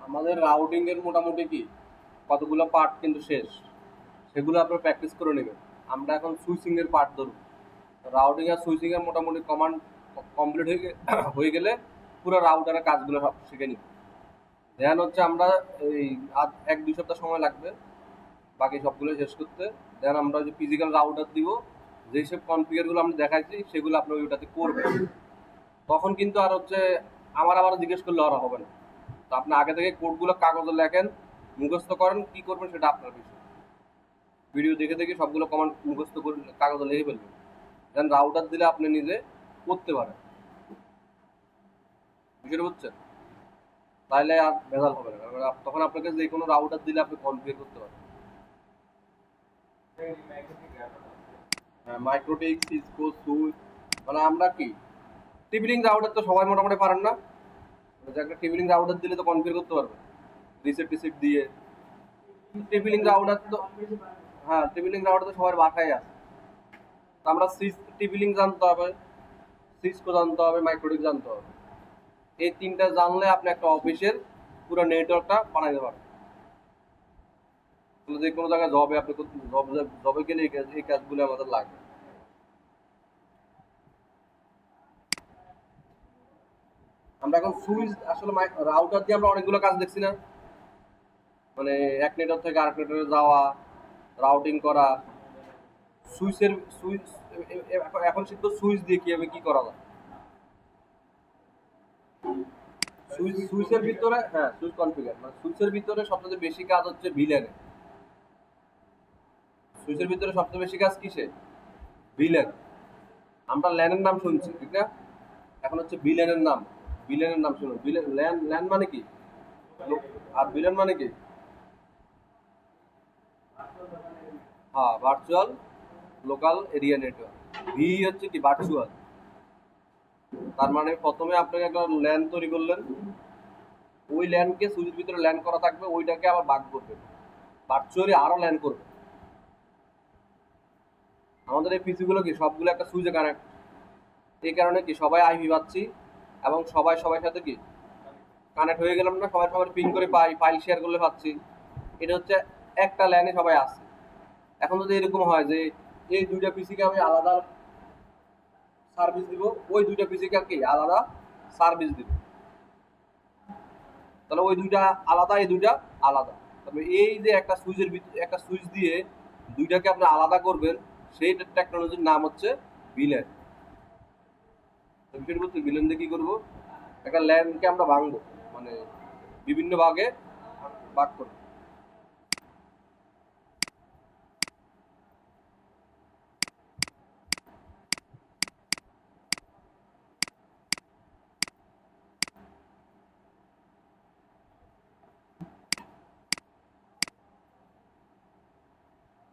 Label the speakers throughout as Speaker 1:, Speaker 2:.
Speaker 1: আমাদের রাউটিং এর মোটামুটি কি কতগুলো পার্ট কিন্তু শেষ, সেগুলো আপনার প্র্যাকটিস করে নেবেন। আমরা এখন সুইচিং এর পার্ট ধরুন। রাউটিং আর সুইচিং এর মোটামুটি কমান্ড কমপ্লিট হয়ে গেলে পুরো রাউটারের কাজগুলো সব শিখে নিব। দেন হচ্ছে আমরা এই আজ 1-2 সপ্তাহ সময় লাগবে বাকি সবগুলো শেষ করতে। দেন আমরা যে ফিজিক্যাল রাউটার দিব, যেসব কনফিগারগুলো আমরা দেখাইছি সেগুলো আপনি ওইটাতে করবেন। তখন কিন্তু আর হচ্ছে আমার আবার জিজ্ঞেস করলে আর হবে না। তো আপনি আগে থেকে কোডগুলো কাগজে লেখেন, মুখস্থ করেন, কি করবেন সেটা আপনার বিষয়। ভিডিও দেখে দেখে সবগুলো কমান্ড মুখস্থ করে কাগজে লিখে ফেলবেন। দেন রাউটার দিলে আপনি নিজে করতে পারেন। বিষয়টা বুঝছেন? তাইলে আর ভেজাল হবে না, কারণ তখন আপনাকে যে কোনো রাউটার দিলে আপনি কনফিগার করতে পারেন। হ্যাঁ, মাইক্রোটিক, সিসকো, সুইচ, মানে আমরা কি টিপিলিং রাউটার তো সবাই মোটামুটি পারেন না? যে একটা টিপিলিং রাউটার দিলে তো কনফিগার করতে পারবে রিসেট টিসেট দিয়ে। টিপিলিং রাউটার তো, হ্যাঁ টিপিলিং রাউটার তো সবার বাসায় আছে। তো আমরা টিপিলিং জানতে হবে, সিসকো জানতে হবে, মাইক্রোটিক জানতে হবে। এই তিনটা জানলে আপনি একটা অফিসের পুরো নেটওয়ার্কটা বানাইতে পারেন। যে কোনো জায়গায় জবে আপনি জবে গেলে এই কাজগুলো আমাদের লাগে। আমরা এখন সুইচ আসলে রাউটার দিয়ে আমরা অনেকগুলো কাজ দেখছি না, মানে এক নেটওয়ার্ক থেকে আরেক নেটওয়ার্কে যাওয়া, রাউটিং করা। সুইচের সুইচ এখন শিখবো সুইচ দিয়ে কিভাবে কি করা যায়। সুইচের ভিতরে, হ্যাঁ সুইচ কনফিগার মানে সুইচের ভিতরে সবচেয়ে বেশি কাজ হচ্ছে ভিলেনে। সুইচের ভিতরে সবচেয়ে বেশি কাজ কিসে? ভিলেন। আমরা ল্যানের নাম শুনছি ঠিক না, এখন হচ্ছে ভিলেনের নাম। ভিলেনের নাম শুনুন। ভিলেন, ল্যান, ল্যান মানে কি, আর ভিলেন মানে কি? হ্যাঁ, virtual local area network. V হচ্ছে কি ভার্চুয়াল। তার মানে প্রথমে আপনাকে একটা ল্যান তৈরি করলেন, ওই ল্যানকে সুইচের ভিতরে ল্যান করা থাকবে, ওইটাকে আবার ভাগ করবে, ভার্চুয়ালি আরো ল্যান করবে। আমাদের এই পিসি গুলো কি সবগুলো একটা সুইচে কানেক্ট। এই কারণে কি সবাই আইপি পাচ্ছি এবং সবাই সবার সাথে কি কানেক্ট হয়ে গেলাম না, সবাই সবার পিং করে পাই, ফাইল শেয়ার করলে পাচ্ছি। এটা হচ্ছে একটা ল্যানে সবাই আছে। এখন যদি এরকম হয় যে এই দুইটা পিসিকে আমি আলাদা সার্ভিস দিব, ওই দুইটা পিসিকে কি আলাদা সার্ভিস দিব, তাহলে ওই দুইটা আলাদা, এই দুইটা আলাদা। তবে এই যে একটা সুইচের ভিতরে একটা সুইচ দিয়ে দুইটাকে আপনি আলাদা করবেন, সেই টেকনোলজির নাম হচ্ছে ভিলেন। বলতে ভিলেন দিয়ে কি করবো, একটা ল্যান্ডকে আমরা ভাঙবো, মানে বিভিন্ন ভাগে ভাগ করবো।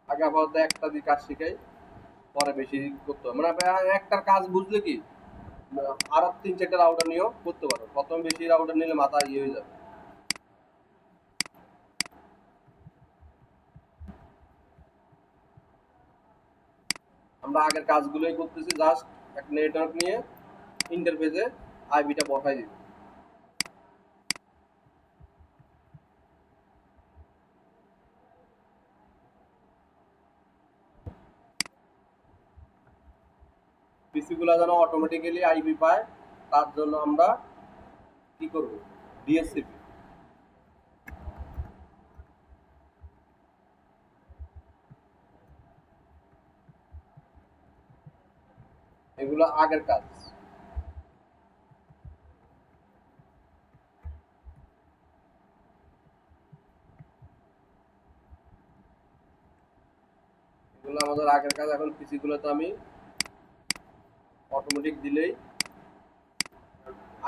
Speaker 1: আগে আপাতত একটা দিয়ে কাজ শিখাই, পরে বেশি করতে হবে। মানে আপনি একটার কাজ বুঝলে কি আরো 3-4টা রাউটার নিয়েও করতে পারো। প্রথমে বেশি রাউটার নিলে মাথা ইয়ে হয়ে যাবে। আমরা আগের কাজগুলোই করতেছি, জাস্ট একটা নেটওয়ার্ক নিয়ে ইন্টারফেসে আইপিটা বসাই দিই। পিসি গুলা যেন অটোমেটিক্যালি আইপি পায়, তার জন্য আমরা কি করব, ডিএসসিপি। এগুলো আগের কাজ। এগুলো আমাদের আগের কাজ। এখন পিসি গুলোতে আমি অটোমেটিক দিলেই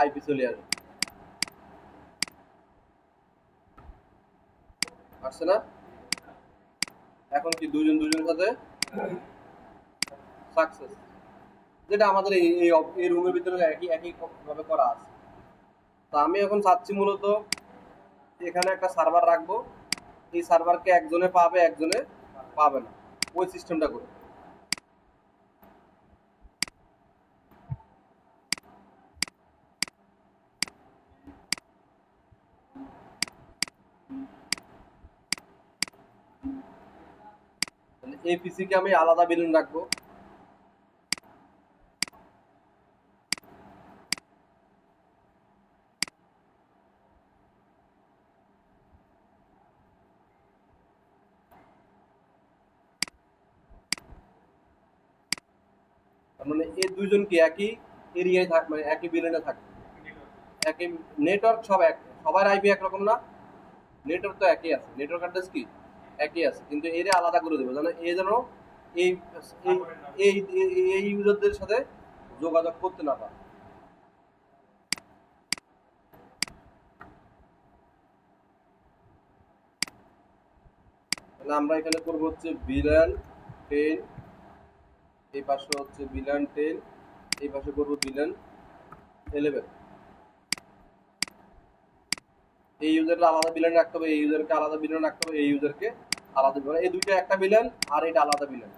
Speaker 1: আইপি চলে আসবে। আসছে না? এখন কি দুজন দুজনের সাথে সাকসেস, যেটা আমাদের এই রুমের ভিতরে একই একই ভাবে করা আছে। তা আমি এখন চাচ্ছি মূলত এখানে একটা সার্ভার রাখবো, এই সার্ভারকে একজনে পাবে একজনে পাবে না, ওই সিস্টেমটা করে। এই পিসিকে আমি আলাদা বিলেন রাখবো। মানে এই দুইজন কি একই এরিয়ায় থাকবে, মানে একই বিলেনে থাকবে, একই নেটওয়ার্ক সব এক, সবার আইপি একরকম না, নেটওয়ার্ক তো একই আছে, নেটওয়ার্ক অ্যাড্রেস কি একই আছে, কিন্তু এর আলাদা করে দেবো যেন এ যেন এই এই এই ইউজারদের সাথে যোগাযোগ করতে না পারে। তাহলে আমরা এখানে করবো হচ্ছে VLAN 10, এই পাশে হচ্ছে VLAN 10, এই পাশে করবো VLAN 11। এই ইউজারকে আলাদা বিলেন রাখতে হবে, এই ইউজারকে আলাদা বিলেন রাখতে হবে, এই ইউজারকে আলাদা বিলেন, এই দুইটা একটা বিলেন আর এটা আলাদা বিলেন।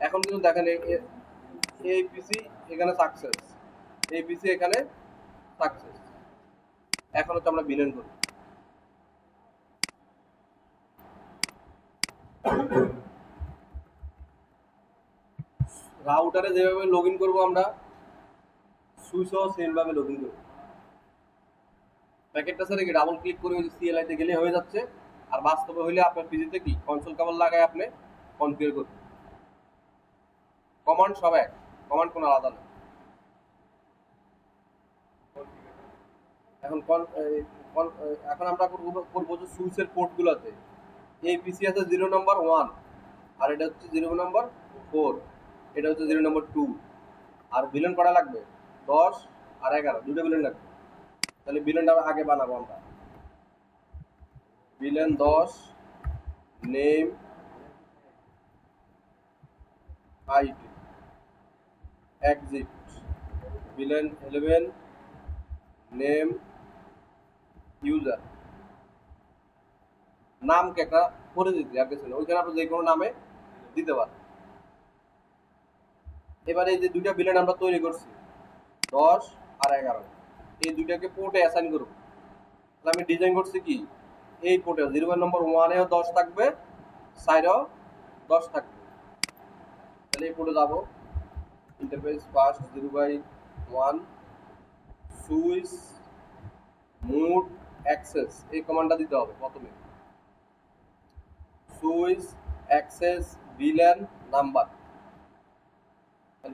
Speaker 1: এখন কিন্তু দেখেন এই পিসি এখানে সাকসেস, এই পিসি এখানে সাকসেস। এখন হচ্ছে আমরা বিলেন করি। রাউটারে যেভাবে লগ ইন করবো আমরা, সুইচও সেম ভাবে লগ ইন করবো। প্যাকেটটা স্যার ডাবল ক্লিক করে CLI তে গেলে হয়ে যাচ্ছে, আর বাস্তবে হইলে আপনার পিসিতে কি কনসোল কেবল লাগায় আপনি কনফিগার করবেন। কমান্ড সব এক, কমান্ড কোনো আলাদা না। এখন এখন আমরা করবো যে সুইচের পোর্টগুলোতে এই পিসি আছে 0 নম্বর 1, আর এটা হচ্ছে 0 নম্বর 4, এটা হচ্ছে 0 নম্বর 2, আর বিলেন করা লাগবে 10 আর 11, দুটো বিলেন লাগবে। তাহলে বিলেনটা আগে বানাবো আমরা। Villain 10 name ID exit, villain 11 name user, নামকে একটা করে দিতে আর কিছু না, ওইখানে আপনি যে কোনো নামে দিতে পারেন। এবারে এই যে দুইটা বিলেন আমরা তৈরি করছি 10 আর 11, এই দুইটাকে পোর্টে অ্যাসাইন করব। তাহলে আমি ডিজাইন করছি কি এই পোর্টে 0 নম্বর 1 এও 10 থাকবে, সাইডেও 10 থাকবে। তাহলে এই পোর্টে যাব, interface first 0/1 switch mode access, এই কমান্ডটা দিতে হবে প্রথমে। সুইচ অ্যাক্সেস ভিলেন নাম্বার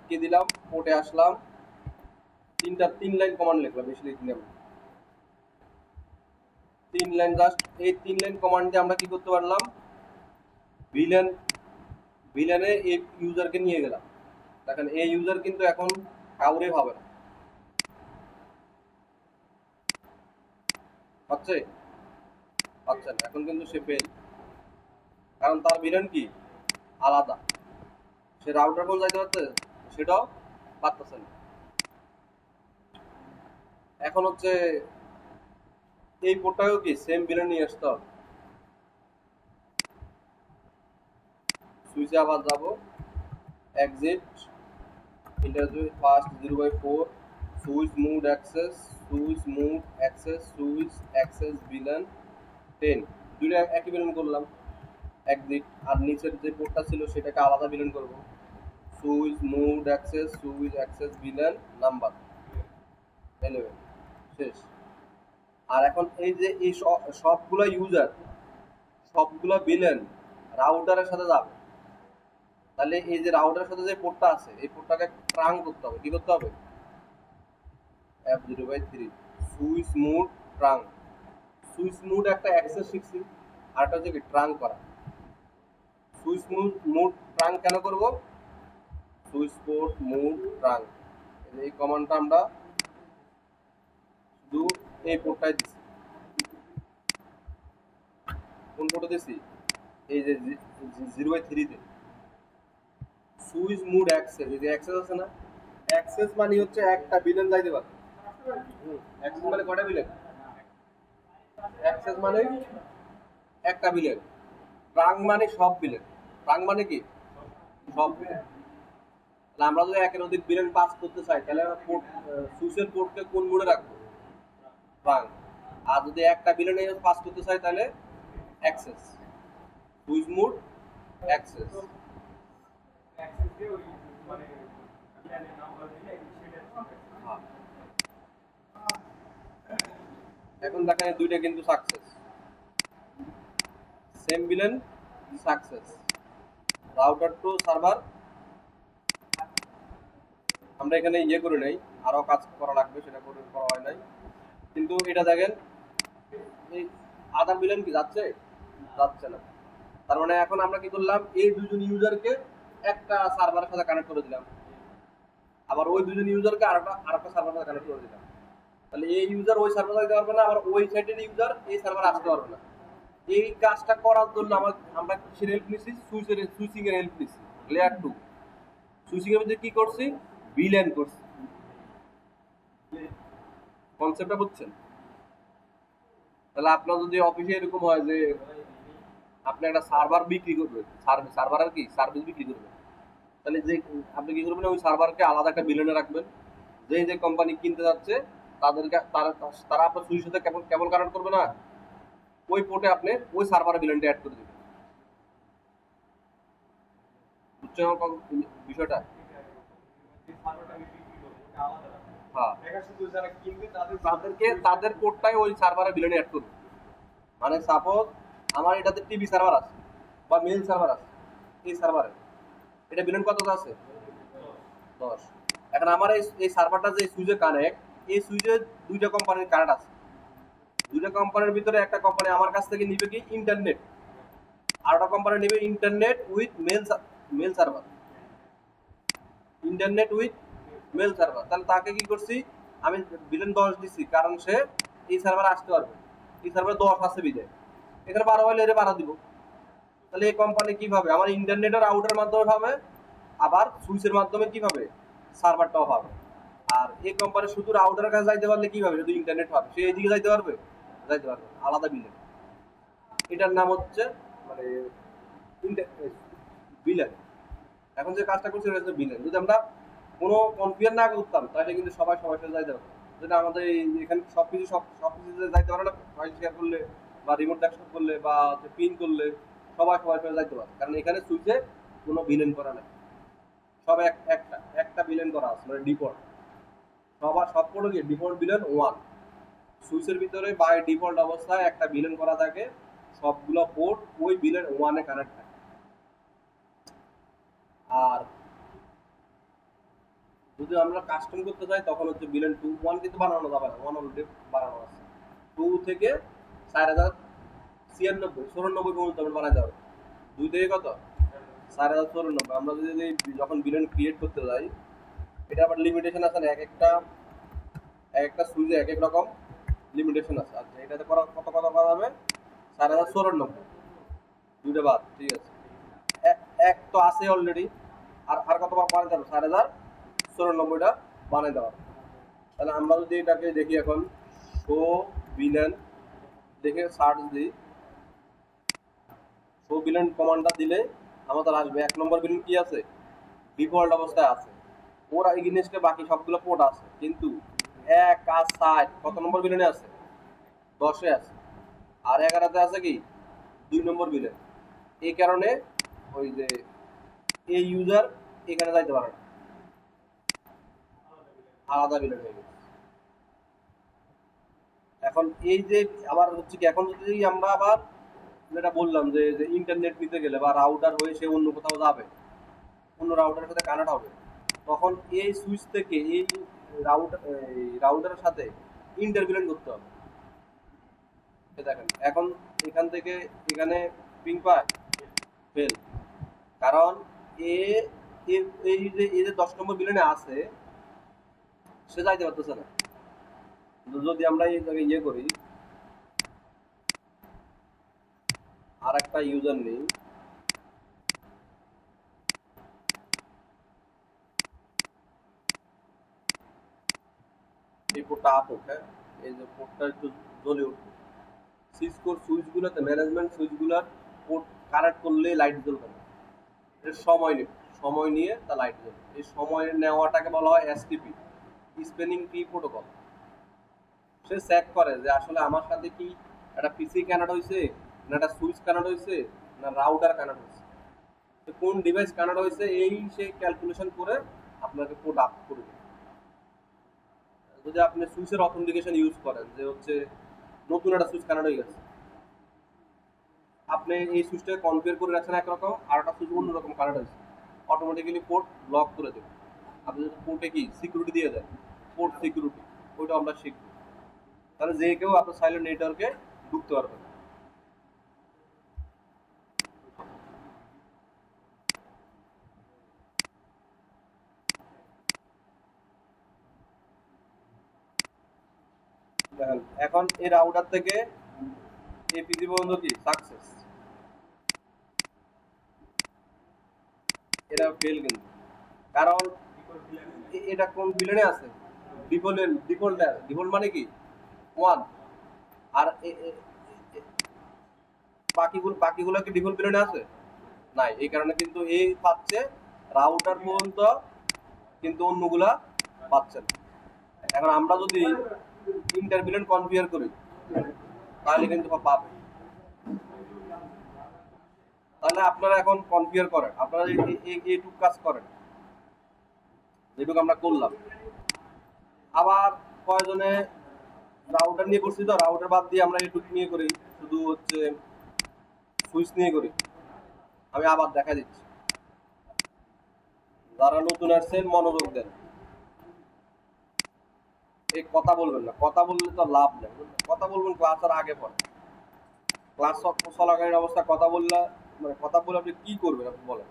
Speaker 1: কি দিলাম, পোর্টে আসলাম, 3 লাইন কমান্ড লিখলাম, বেশি লিখি না, 3 লাইন জাস্ট। এই 3 লাইন কমান্ড দিয়ে আমরা কি করতে পারলাম, ভিলেনে এই ইউজারকে নিয়ে গেলাম। দেখেন এই ইউজার কিন্তু এখন কাউরে হবে না, হচ্ছে হচ্ছে না, এখন কিন্তু সে ফেল, কারণ তার ভিলেন কি আলাদা, সে রাউটার কোন যাইতে পারছে সেটাও পারতেছে না। এখন হচ্ছে এই পোর্টটাকেও কি সেম ভিলেন নিয়ে আসতে হবে। সুইচে আবার যাব, exit, interface first 0/4 switch mode access, switch mode access, switch access villain 10, দুইটা একই ভিলেন করলাম, এক্সিট। আর নিচের যে পোর্টটা ছিল সেটাকে আলাদা ভিলেন করব, switch mode access, switch access villain number 11, শেষ। আর এখন এই যে এই সবগুলো ইউজার, সবগুলো ভিলেন রাউটারের সাথে যাবে। তাহলে এই যে রাউটারের সাথে যে পোর্টটা আছে এই পোর্টটাকে ট্রাঙ্ক করতে হবে, কি করতে হবে, F0/3 switch mode trunk. Switch mode একটা অ্যাক্সেস শিখছি, আর একটা হচ্ছে কি ট্রাঙ্ক করা। সুইচ মোড ট্রাঙ্ক কেন করব, সুইচ পোর্ট মোড ট্রাঙ্ক, এই কমান্ডটা আমরা শুধু এই পোর্টটাই দিছি। কোন পোর্টে দিছি, এই যে 0/3 তে সুইচ মোড অ্যাক্সেস, এই যে অ্যাক্সেস আছে না, অ্যাক্সেস মানে হচ্ছে একটা বিলেন যাইতে পারে। অ্যাক্সেস মানে কয়টা বিলেন, অ্যাক্সেস মানে একটা বিলেন, ট্রাঙ্ক মানে সব বিলেন, ট্রাঙ্ক মানে কি সব বিলেন। তাহলে আমরা যদি একের অধিক বিলেন পাস করতে চাই তাহলে আমরা পোর্ট সুইচের পোর্টকে কোন মোডে রাখবো, ট্রাঙ্ক। আর যদি একটা বিলেন পাস করতে চাই তাহলে অ্যাক্সেস, সুইচ মোড অ্যাক্সেস। এখন দেখেন দুইটা কিন্তু success, same VLAN success. Router to server আমরা এখানে ইয়ে করে নেই, আরো কাজ করা লাগবে, সেটা করা হয় নাই। কিন্তু এটা দেখেন এই আদার ভিলেন কি যাচ্ছে? যাচ্ছে না। তার মানে এখন আমরা কি করলাম, এই দুজন ইউজারকে একটা সার্ভারের সাথে কানেক্ট করে দিলাম, আবার ওই দুজন ইউজারকে আরেকটা সার্ভারের সাথে কানেক্ট করে দিলাম। তাহলে এই ইউজার ওই সার্ভারে যেতে পারবে না, আবার ওই সাইডের ইউজার এই সার্ভারে আসতে পারবে না। এই কাজটা করার জন্য আমরা কিসের হেল্প নিচ্ছি? সুইচিং এর হেল্প নিচ্ছি। লেয়ার 2 সুইচিং এর মধ্যে কি করছি? ভিলেন করছি। কনসেপ্টটা বুঝছেন? তাহলে আপনার যদি অফিসে এরকম হয় যে আপনি একটা সার্ভার বিক্রি করবেন, সার্ভারের কি সার্ভিস বিক্রি করবেন, তাহলে যে আপনি কি করবেন, ওই সার্ভারকে আলাদা একটা বিলেনে রাখবেন। যে যে কোম্পানি কিনতে যাচ্ছে তাদেরকে তারা আপনার সুইচের সাথে কেবল কানেক্ট করবে না, ওই পোর্টে আপনি ওই সার্ভারের বিলেনটা অ্যাড করে দিবেন। বুঝছেন আমার বিষয়টা? হ্যাঁ, তাদের কোডটাই ওই সার্ভারের বিলেনে অ্যাড করবে। মানে সাপোজ আমার এটাতে টিভি সার্ভার আছে বা মেল সার্ভার আছে, এই সার্ভারে এটা বিলেন কত আছে? 10। এখন আমার এই সার্ভারটা যে সুইচে কানেক্ট, এই সুইচে দুইটা কোম্পানির কানেক্ট আছে। দুইটা কোম্পানির ভিতরে একটা কোম্পানি আমার কাছ থেকে নিবে কি ইন্টারনেট, আর একটা কোম্পানি নিবে internet with mail server. Internet with mail server. তাহলে তাকে কি করছি, আমি বিলেন 10 দিচ্ছি, কারণ সে এই সার্ভারে আসতে পারবে, এই সার্ভারে 10 আছে বিদে, এখানে 12 হলে এর 12 দিব। তাহলে এই কোম্পানি কিভাবে আমার ইন্টারনেটের আউটের মাধ্যমে পাবে, আবার সুইচের মাধ্যমে কিভাবে সার্ভারটাও পাবে। আর এই কোম্পানি শুধু রাউটারের কাছে যাইতে পারলে কিভাবে, শুধু ইন্টারনেট পাবে, সে এইদিকে যাইতে পারবে? যাইতে পারবে আলাদা বিলেন। এটার নাম হচ্ছে মানে বিলেন। এখন যে কাজটা করছি এটা হচ্ছে বিলেন। যদি আমরা কোনো কনফিগার না করতাম তাহলে কিন্তু সবাই সবার সাথে যাইতে পারবে। যেটা আমাদের এখানে সবকিছু যাইতে পারে না, ফাইল শেয়ার করলে বা রিমোট ডেস্কটপ করলে বা পিন করলে সবাই সবার সাথে যাইতে পারে, কারণ এখানে সুইচে কোনো বিলেন করা নাই। সব একটা বিলেন করা আছে, মানে ডিফল্ট সব কোনো কি ডিফল্ট বিলেন 1। সুইচের ভিতরে বাই ডিফল্ট অবস্থায় একটা বিলেন করা থাকে, সবগুলো পোর্ট ওই বিলেন 1 এ কানেক্ট থাকে। আর যদি আমরা কাস্টম করতে চাই তখন হচ্ছে বিলেন 2 1 কিন্তু বানানো যাবে না, 1 অলরেডি বানানো আছে। 2 থেকে 4096 পর্যন্ত আমরা বানাতে হবে। 2 থেকে কত 4094। আমরা যদি যখন বিলেন ক্রিয়েট করতে যাই, এটা আবার লিমিটেশন আছে না, এক একটা সুইচে এক এক রকম লিমিটেশন আছে। আচ্ছা, এটাতে কত করা যাবে? 4094, দুইটা বাদ, ঠিক আছে। এক তো আছে অলরেডি, আর কত বানাতে যাবে? 4094টা বানিয়ে দেওয়া। তাহলে আমরা যদি এটাকে দেখি এখন, শো বিলেন দেখে সার্চ দিই, শো বিলেন কমান্ডটা দিলে আমাদের আসবে 1 নম্বর বিলেন কি আছে, ডিফল্ট অবস্থায় আছে। ওর এগেইনস্টে বাকি সবগুলো পোর্ট আছে, কিন্তু 1 আর 7 কত নম্বর বিলেনে আছে? 10-এ আছে। আর 11-তে আছে কি 2 নম্বর বিলেন। এই কারণে ওই যে এই ইউজার এখানে যাইতে পারে না, আলাদা বিলেন হয়ে গেছে। এখন এই যে আবার হচ্ছে কি, এখন যদি আমরা আবার যেটা বললাম যে ইন্টারনেট নিতে গেলে বা রাউটার হয়ে সে অন্য কোথাও যাবে, অন্য রাউটারের সাথে কানেক্ট হবে, তখন এই সুইচ থেকে এই রাউটারের সাথে ইন্টারভিলেন্ট করতে হবে। দেখেন এখন এখান থেকে এখানে পিং পায়, ফেল। কারণ এ এই যে 10 নম্বর বিলেনে আছে, সে যাইতে পারতেছে না। যদি আমরা এই জায়গায় ইয়ে করি, আর একটা ইউজার নেই, এই পোর্টটা আপ হোক, হ্যাঁ, এই যে পোর্টটা একটু জ্বলে উঠবে। সিসকোর সুইচগুলোতে ম্যানেজমেন্ট সুইচগুলোর পোর্ট কানেক্ট করলে লাইট জ্বলবে না, এর সময় নিয়ে তা লাইট জ্বলবে। এই সময় নেওয়াটাকে বলা হয় এসটিপি, স্পেনিং ট্রি প্রোটোকল। সে চেক করে যে আসলে আমার সাথে কি একটা পিসি কানেক্ট হয়েছে, না একটা সুইচ কানেক্ট হয়েছে, না রাউটার কানেক্ট হয়েছে। কোন ডিভাইস কানেক্ট হয়েছে এই সে ক্যালকুলেশন করে আপনাকে কোড আপ করবে। যদি আপনি সুইচের অথেন্টিকেশন ইউজ করেন, যে হচ্ছে নতুন একটা সুইচ কানেক্ট হয়ে গেছে, আপনি এই সুইচটাকে কনফিগার করে রাখছেন একরকম, আর একটা সুইচ অন্যরকম কানেক্ট হয়েছে, অটোমেটিক্যালি পোর্ট ব্লক করে দেবে। আপনি যদি পোর্টে কি সিকিউরিটি দিয়ে দেন, পোর্ট সিকিউরিটি, ওইটা আমরা শিখবো। তাহলে যে কেউ আপনার সাইলেন্ট নেটওয়ার্কে ঢুকতে পারবে না। দেখেন এখন এই রাউটার থেকে এই পিসি পর্যন্ত কি সাকসেস, এটা ফেল কিন্তু, কারণ এটা কোন বিলেনে আছে, ডিফল্টে আছে। ডিফল্ট মানে কি ওয়ান, আর বাকিগুলো কি ডিফল্ট বিলেনে আছে নাই, এই কারণে কিন্তু এই পাচ্ছে রাউটার পর্যন্ত, কিন্তু অন্যগুলা পাচ্ছে না। এখন আমরা যদি ইন্টারবিলেন্ট কনফিগার করি তাহলে কিন্তু পাবে। তাহলে আপনারা এখন কনফিগার করেন, আপনারা এইটুক কাজ করেন যেটুকু আমরা করলাম। আবার কয়জনে রাউটার নিয়ে করছি, তো রাউটার বাদ দিয়ে আমরা এইটুক নিয়ে করি, শুধু হচ্ছে সুইচ নিয়ে করি। আমি আবার দেখা দিচ্ছি, যারা নতুন আসছেন মনোযোগ দেন। এই কথা বলবেন না, কথা বললে তো লাভ নেই। কথা বলবেন ক্লাসের আগে পরে, ক্লাস চলাকালীন অবস্থা কথা বললে, মানে কথা বলে আপনি কি করবেন আপনি বলেন।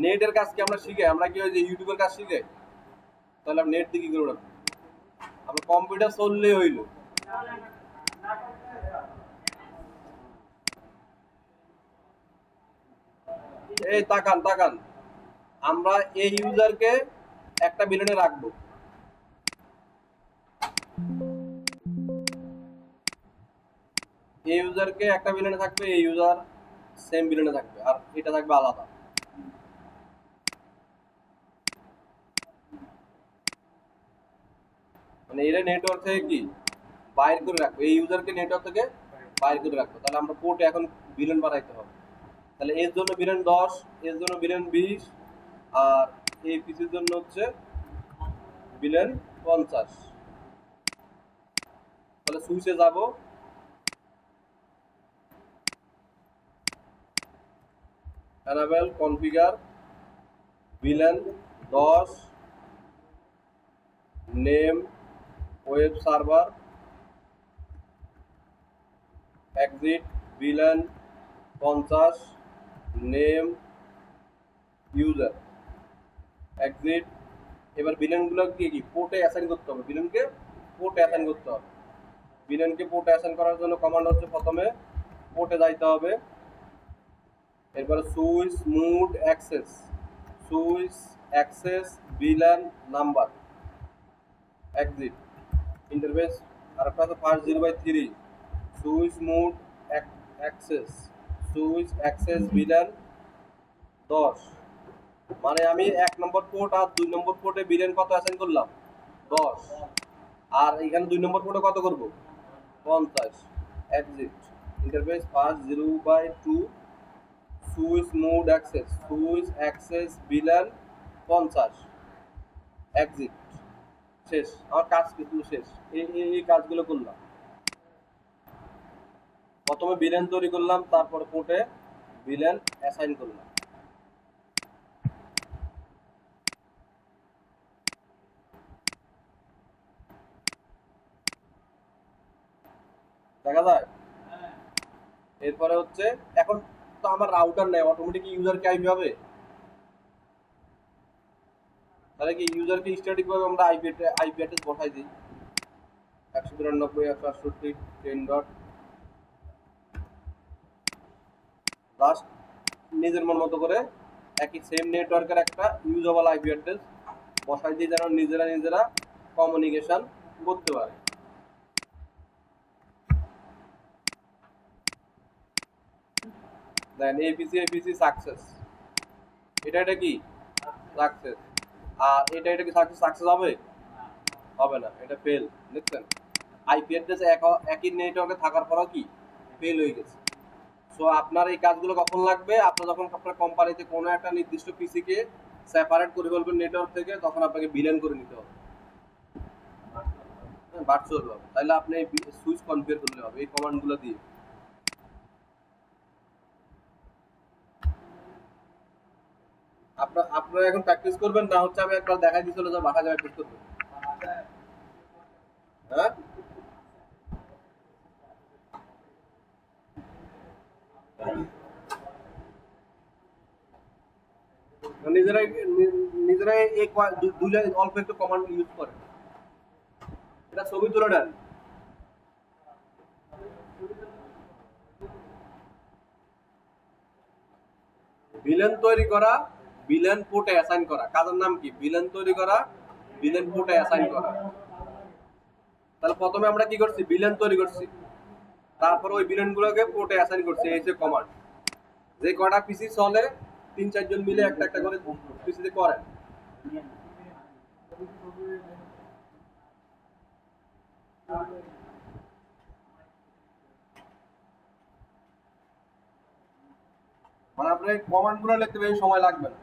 Speaker 1: নেটের কাজ কি আমরা শিখে, আমরা কি ওই যে ইউটিউবের কাজ শিখে? তাহলে নেট দিয়ে কি করে উঠাবো? আমরা কম্পিউটার চললেই হইল। এই তাকান তাকান, আমরা এই ইউজারকে একটা বিলেনে রাখবো, এই ইউজারকে একটা বিলেনে থাকবে, এই ইউজার সেম বিলেনে থাকবে, আর এটা থাকবে আলাদা। মানে এটা নেটওয়ার্ক থেকে কি বাইর করে রাখবো, এই ইউজারকে নেটওয়ার্ক থেকে বাইর করে রাখবো। তাহলে আমরা পোর্টে এখন বিলেন বানাইতে হবে। তাহলে এর জন্য বিলেন 10, এর জন্য বিলেন 20, আর এই পিসির জন্য হচ্ছে বিলেন 50। তাহলে সুইচে যাব, enable configure VLAN 10, name web server, exit VLAN 50, name user, exit. এবার বিলেনগুলো কি কি পোর্টে অ্যাসাইন করতে হবে, বিলেনকে পোর্টে অ্যাসাইন করতে হবে। বিলেনকে পোর্টে অ্যাসাইন করার জন্য কমান্ড হচ্ছে প্রথমে পোর্টে যাইতে হবে, এরপরে switch mode access, switch access VLAN number, exit interface. আর একটা আছে first 0/3, switch mode access, switch access VLAN 10। মানে আমি 1 নম্বর পোর্ট আর 2 নম্বর পোর্টে বিলেন কত অ্যাসাইন করলাম, 10, আর এখানে 2 নম্বর পোর্টে কত করব, 50। Exit interface first 0/2, switch mode access, switch access villain 50, exit. শেষ, আমার কাজ কিন্তু শেষ। এই কাজগুলো করলাম, প্রথমে বিলেন তৈরি করলাম, তারপর পোর্টে বিলেন অ্যাসাইন করলাম। দেখা যায়। এরপরে হচ্ছে এখন তো আমার রাউটার নেই, অটোমেটিক ইউজারকে আইপি হবে। তাহলে কি ইউজারকে স্ট্যাটিক ভাবে আমরা আইপি অ্যাড্রেস বসাই দিই 192.168.10. জাস্ট নিজের মন মতো করে একই সেম নেটওয়ার্কের একটা ইউজেবল আইপি অ্যাড্রেস বসাই দিই, যেন নিজেরা কমিউনিকেশন করতে পারে। দেন এপিসি সাকসেস, এটা কি সাকসেস, আর এটা কি সাকসেস হবে? হবে না, এটা ফেল। দেখছেন, আইপি অ্যাড্রেস একই নেটওয়ার্কে থাকার পরেও কি ফেল হয়ে গেছে। সো আপনার এই কাজগুলো কখন লাগবে? আপনার যখন আপনার কোম্পানিতে কোনো একটা নির্দিষ্ট পিসিকে সেপারেট করে ফেলবেন নেটওয়ার্ক থেকে, তখন আপনাকে ভিলেন করে নিতে হবে, ভার্চুয়াল ভাবে। তাহলে আপনি সুইচ কনফিগার করলে হবে এই কমান্ডগুলো দিয়ে। আপনারা এখন প্র্যাকটিস করবেন, না হচ্ছে আমি একবার দেখাই দিয়ে চলে যাবো, বাসা যাবে প্র্যাকটিস করবেন? হ্যাঁ, নিজেরাই নিজেরাই দুই লাইন অল্প একটু কমান্ড ইউজ করে এটা ছবি তুলে নেন। ভিলেন তৈরি করা, ভিলেন পোর্টে অ্যাসাইন করা, কাজের নাম কি? ভিলেন তৈরি করা, ভিলেন পোর্টে অ্যাসাইন করা। তাহলে প্রথমে আমরা কি করছি? ভিলেন তৈরি করছি, তারপর ওই ভিলেন গুলোকে পোর্টে অ্যাসাইন করছি। এই যে কমান্ড, যে কটা পিসি চলে 3-4 জন মিলে একটা একটা করে পিসিতে করেন। মানে আপনার কমান্ড গুলো লিখতে বেশি সময় লাগবে না।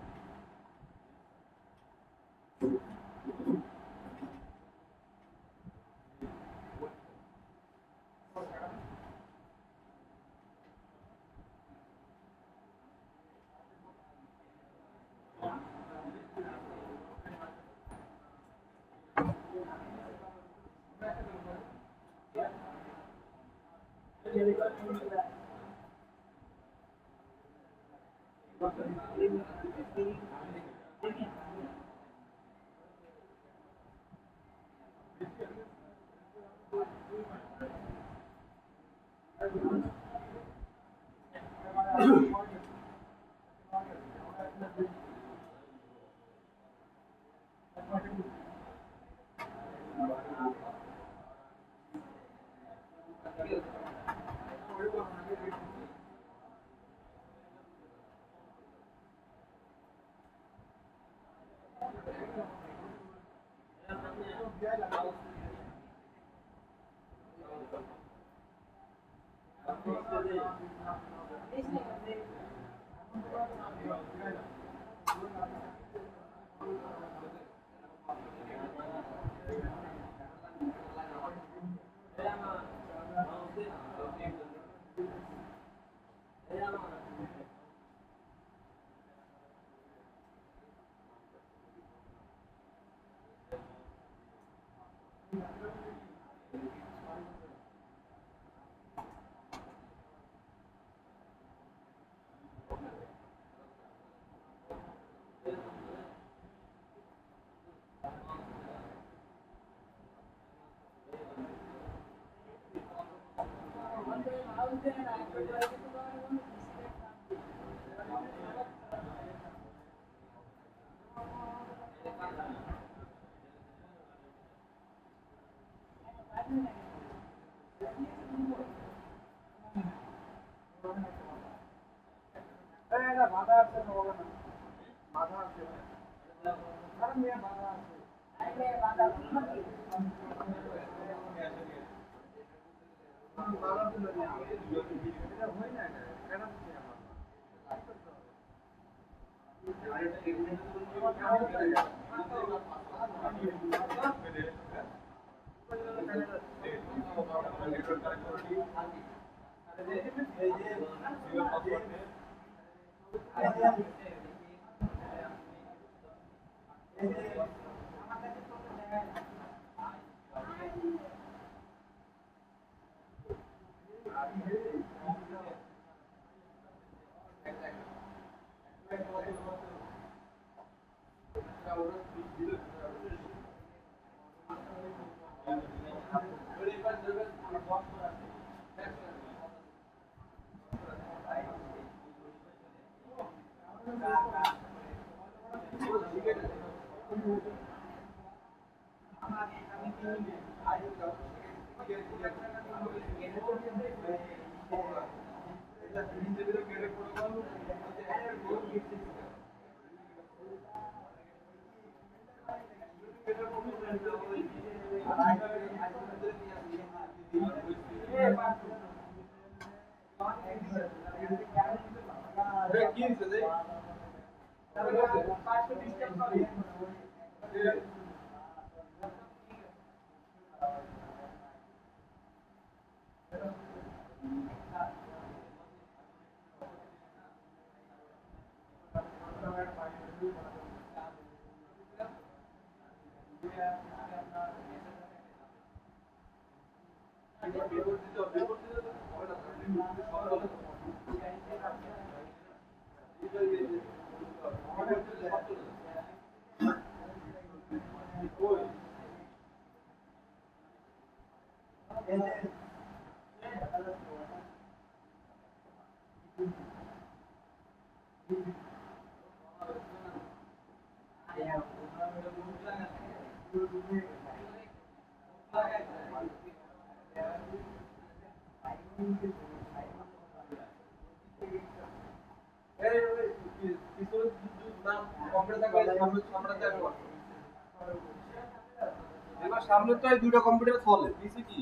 Speaker 1: এবার সামনে তো এই দুটো কম্পিউটার চলে পিসি কি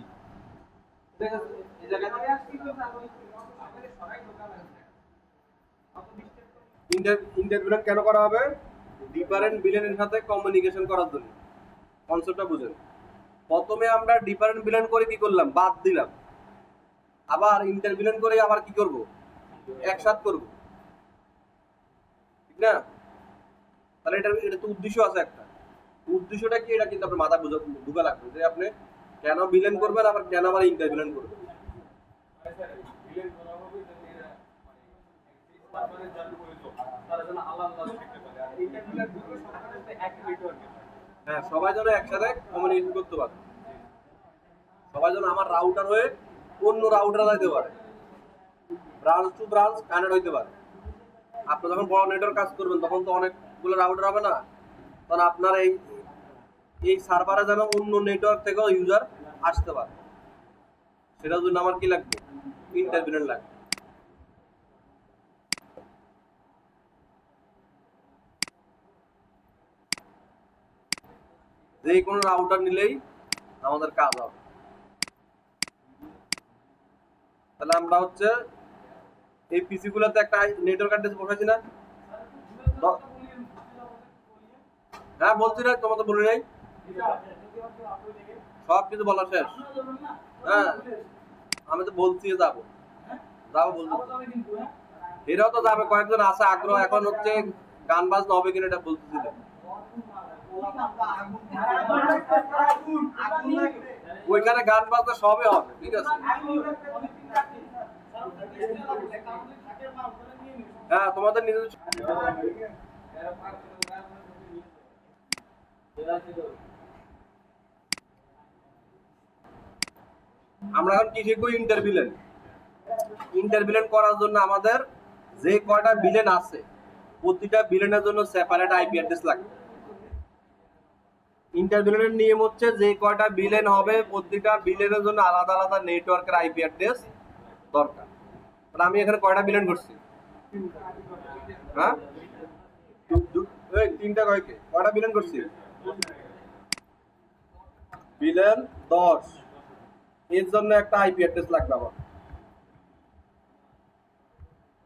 Speaker 1: ইন্টারভিউ কেন করা হবে? ডিফারেন্ট ভিলেনের সাথে কমিউনিকেশন করার জন্য। কনসেপ্টটা বুঝেন। প্রথমে আমরা ডিফারেন্ট ভিলেন করে কি করলাম? বাদ দিলাম। আবার ইন্টারভিলেন করে আবার কি করব? একসাথে করব, ঠিক না? তাহলে এটা তো উদ্দেশ্য আছে একটা। উদ্দেশ্যটা কি? এটা কিন্তু আপনার মাথা ঢুকা লাগবে যে আপনি কেন ভিলেন করবেন, আবার কেন আবার ইন্টারভিলেন করবেন। হ্যাঁ, সবাই যেন একসাথে কমিউনিকেশন করতে পারে, সবাই যেন আমার রাউটার হয়ে অন্য রাউটার যাইতে পারে, ব্রাঞ্চ টু ব্রাঞ্চ কানেক্ট হইতে পারে। আপনি যখন বড় নেটওয়ার্ক কাজ করবেন তখন তো অনেকগুলো রাউটার হবে না, তখন আপনার এই সার্ভারে যেন অন্য নেটওয়ার্ক থেকেও ইউজার আসতে পারে, সেটার জন্য আমার কি লাগবে? ইন্টারভিলেন লাগবে। যে কোনো রাউটার নিলেই আমাদের কাজ হবে। তাহলে আমরা হচ্ছে এই পিসি গুলোতে একটা নেটওয়ার্ক অ্যাড্রেস বসাইছি না? হ্যাঁ বলছি না, তোমার তো বলি নাই, সব কিছু বলা শেষ। হ্যাঁ আমি তো বলছি যাবো যাবো বলছি, এরাও তো যাবে, কয়েকজন আছে আগ্রহ। এখন হচ্ছে গান বাজনা হবে কিনা এটা বলতেছিল। ওইখানে গান বাজনা সবই হবে, ঠিক আছে? হ্যাঁ তোমাদের নিজেদের আমরা এখন কি শিখবো? ইন্টারভিলেন। ইন্টারভিলেন করার জন্য আমাদের যে কয়টা বিলেন আছে প্রতিটা বিলেনের জন্য সেপারেট আইপি অ্যাড্রেস লাগবে। ইন্টারভিলেনের নিয়ম হচ্ছে যে কয়টা বিলেন হবে প্রতিটা বিলেনের জন্য আলাদা আলাদা নেটওয়ার্কের আইপি অ্যাড্রেস দরকার। তাহলে আমি এখানে কয়টা বিলেন করছি? হ্যাঁ তিনটা। কয়টা বিলেন করছি? বিলেন 10, এর জন্য একটা আইপি অ্যাড্রেস লাগবে। আবার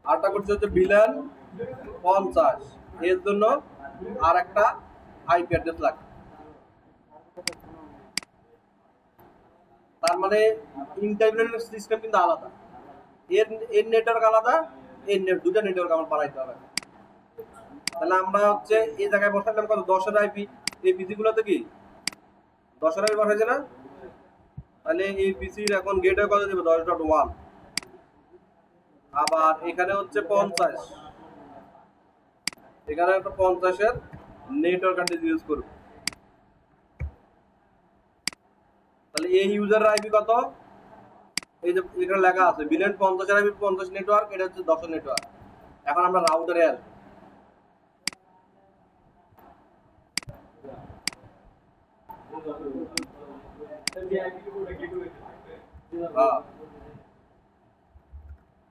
Speaker 1: আরটা করছে হচ্ছে বিলেন 50, এর জন্য আর একটা আইপি অ্যাড্রেস লাগবে। তার মানে ইন্টারভিলেনের সিস্টেম কিন্তু আলাদা, এর নেটওয়ার্ক আলাদা, দুটা নেটওয়ার্ক আমার বানাইতে হবে। তাহলে আমরা হচ্ছে এই জায়গায় বসালাম কত? 10-এর আইপি। এই পিসি গুলোতে কি 10-এর আইপি বসাইছে না? তাহলে এই পিসির এখন গেটওয়ে কত দেবে? 10.1। আবার এখানে হচ্ছে 50, এখানে একটা 50-এর নেটওয়ার্ক অ্যাড্রেস ইউজ করবে। তাহলে এই ইউজার আইপি কত? এই যে এখানে লেখা আছে বিলেন 50-এর আইপি 50 নেটওয়ার্ক, এটা হচ্ছে 10-এর নেটওয়ার্ক। এখন আমরা রাউটারে আসবো।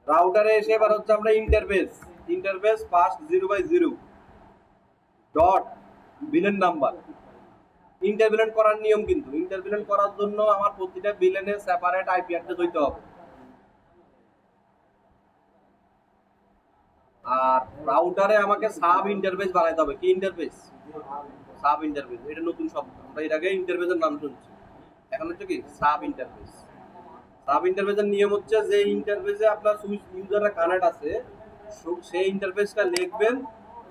Speaker 1: রাউটারে এসে এবার হচ্ছে আমরা interface first 0/0 dot VLAN number, inter VLAN করার নিয়ম, কিন্তু ইন্টারভিলেন্ট করার জন্য আমার প্রতিটা বিলেনে সেপারেট আইপি অ্যাড্রেস হইতে হবে। আর রাউটারে আমাকে সাব ইন্টারফেস বানাইতে হবে। কি ইন্টারফেস? Sub interface. এটা নতুন শব্দ, আমরা এর আগে ইন্টারফেসের নাম শুনছি, এখন হচ্ছে কি সাব ইন্টারফেস। সাব ইন্টারফেসের নিয়ম হচ্ছে যে ইন্টারফেসে আপনার সুইচ ইউজাররা কানেক্ট আছে, সেই ইন্টারফেসটা লিখবেন,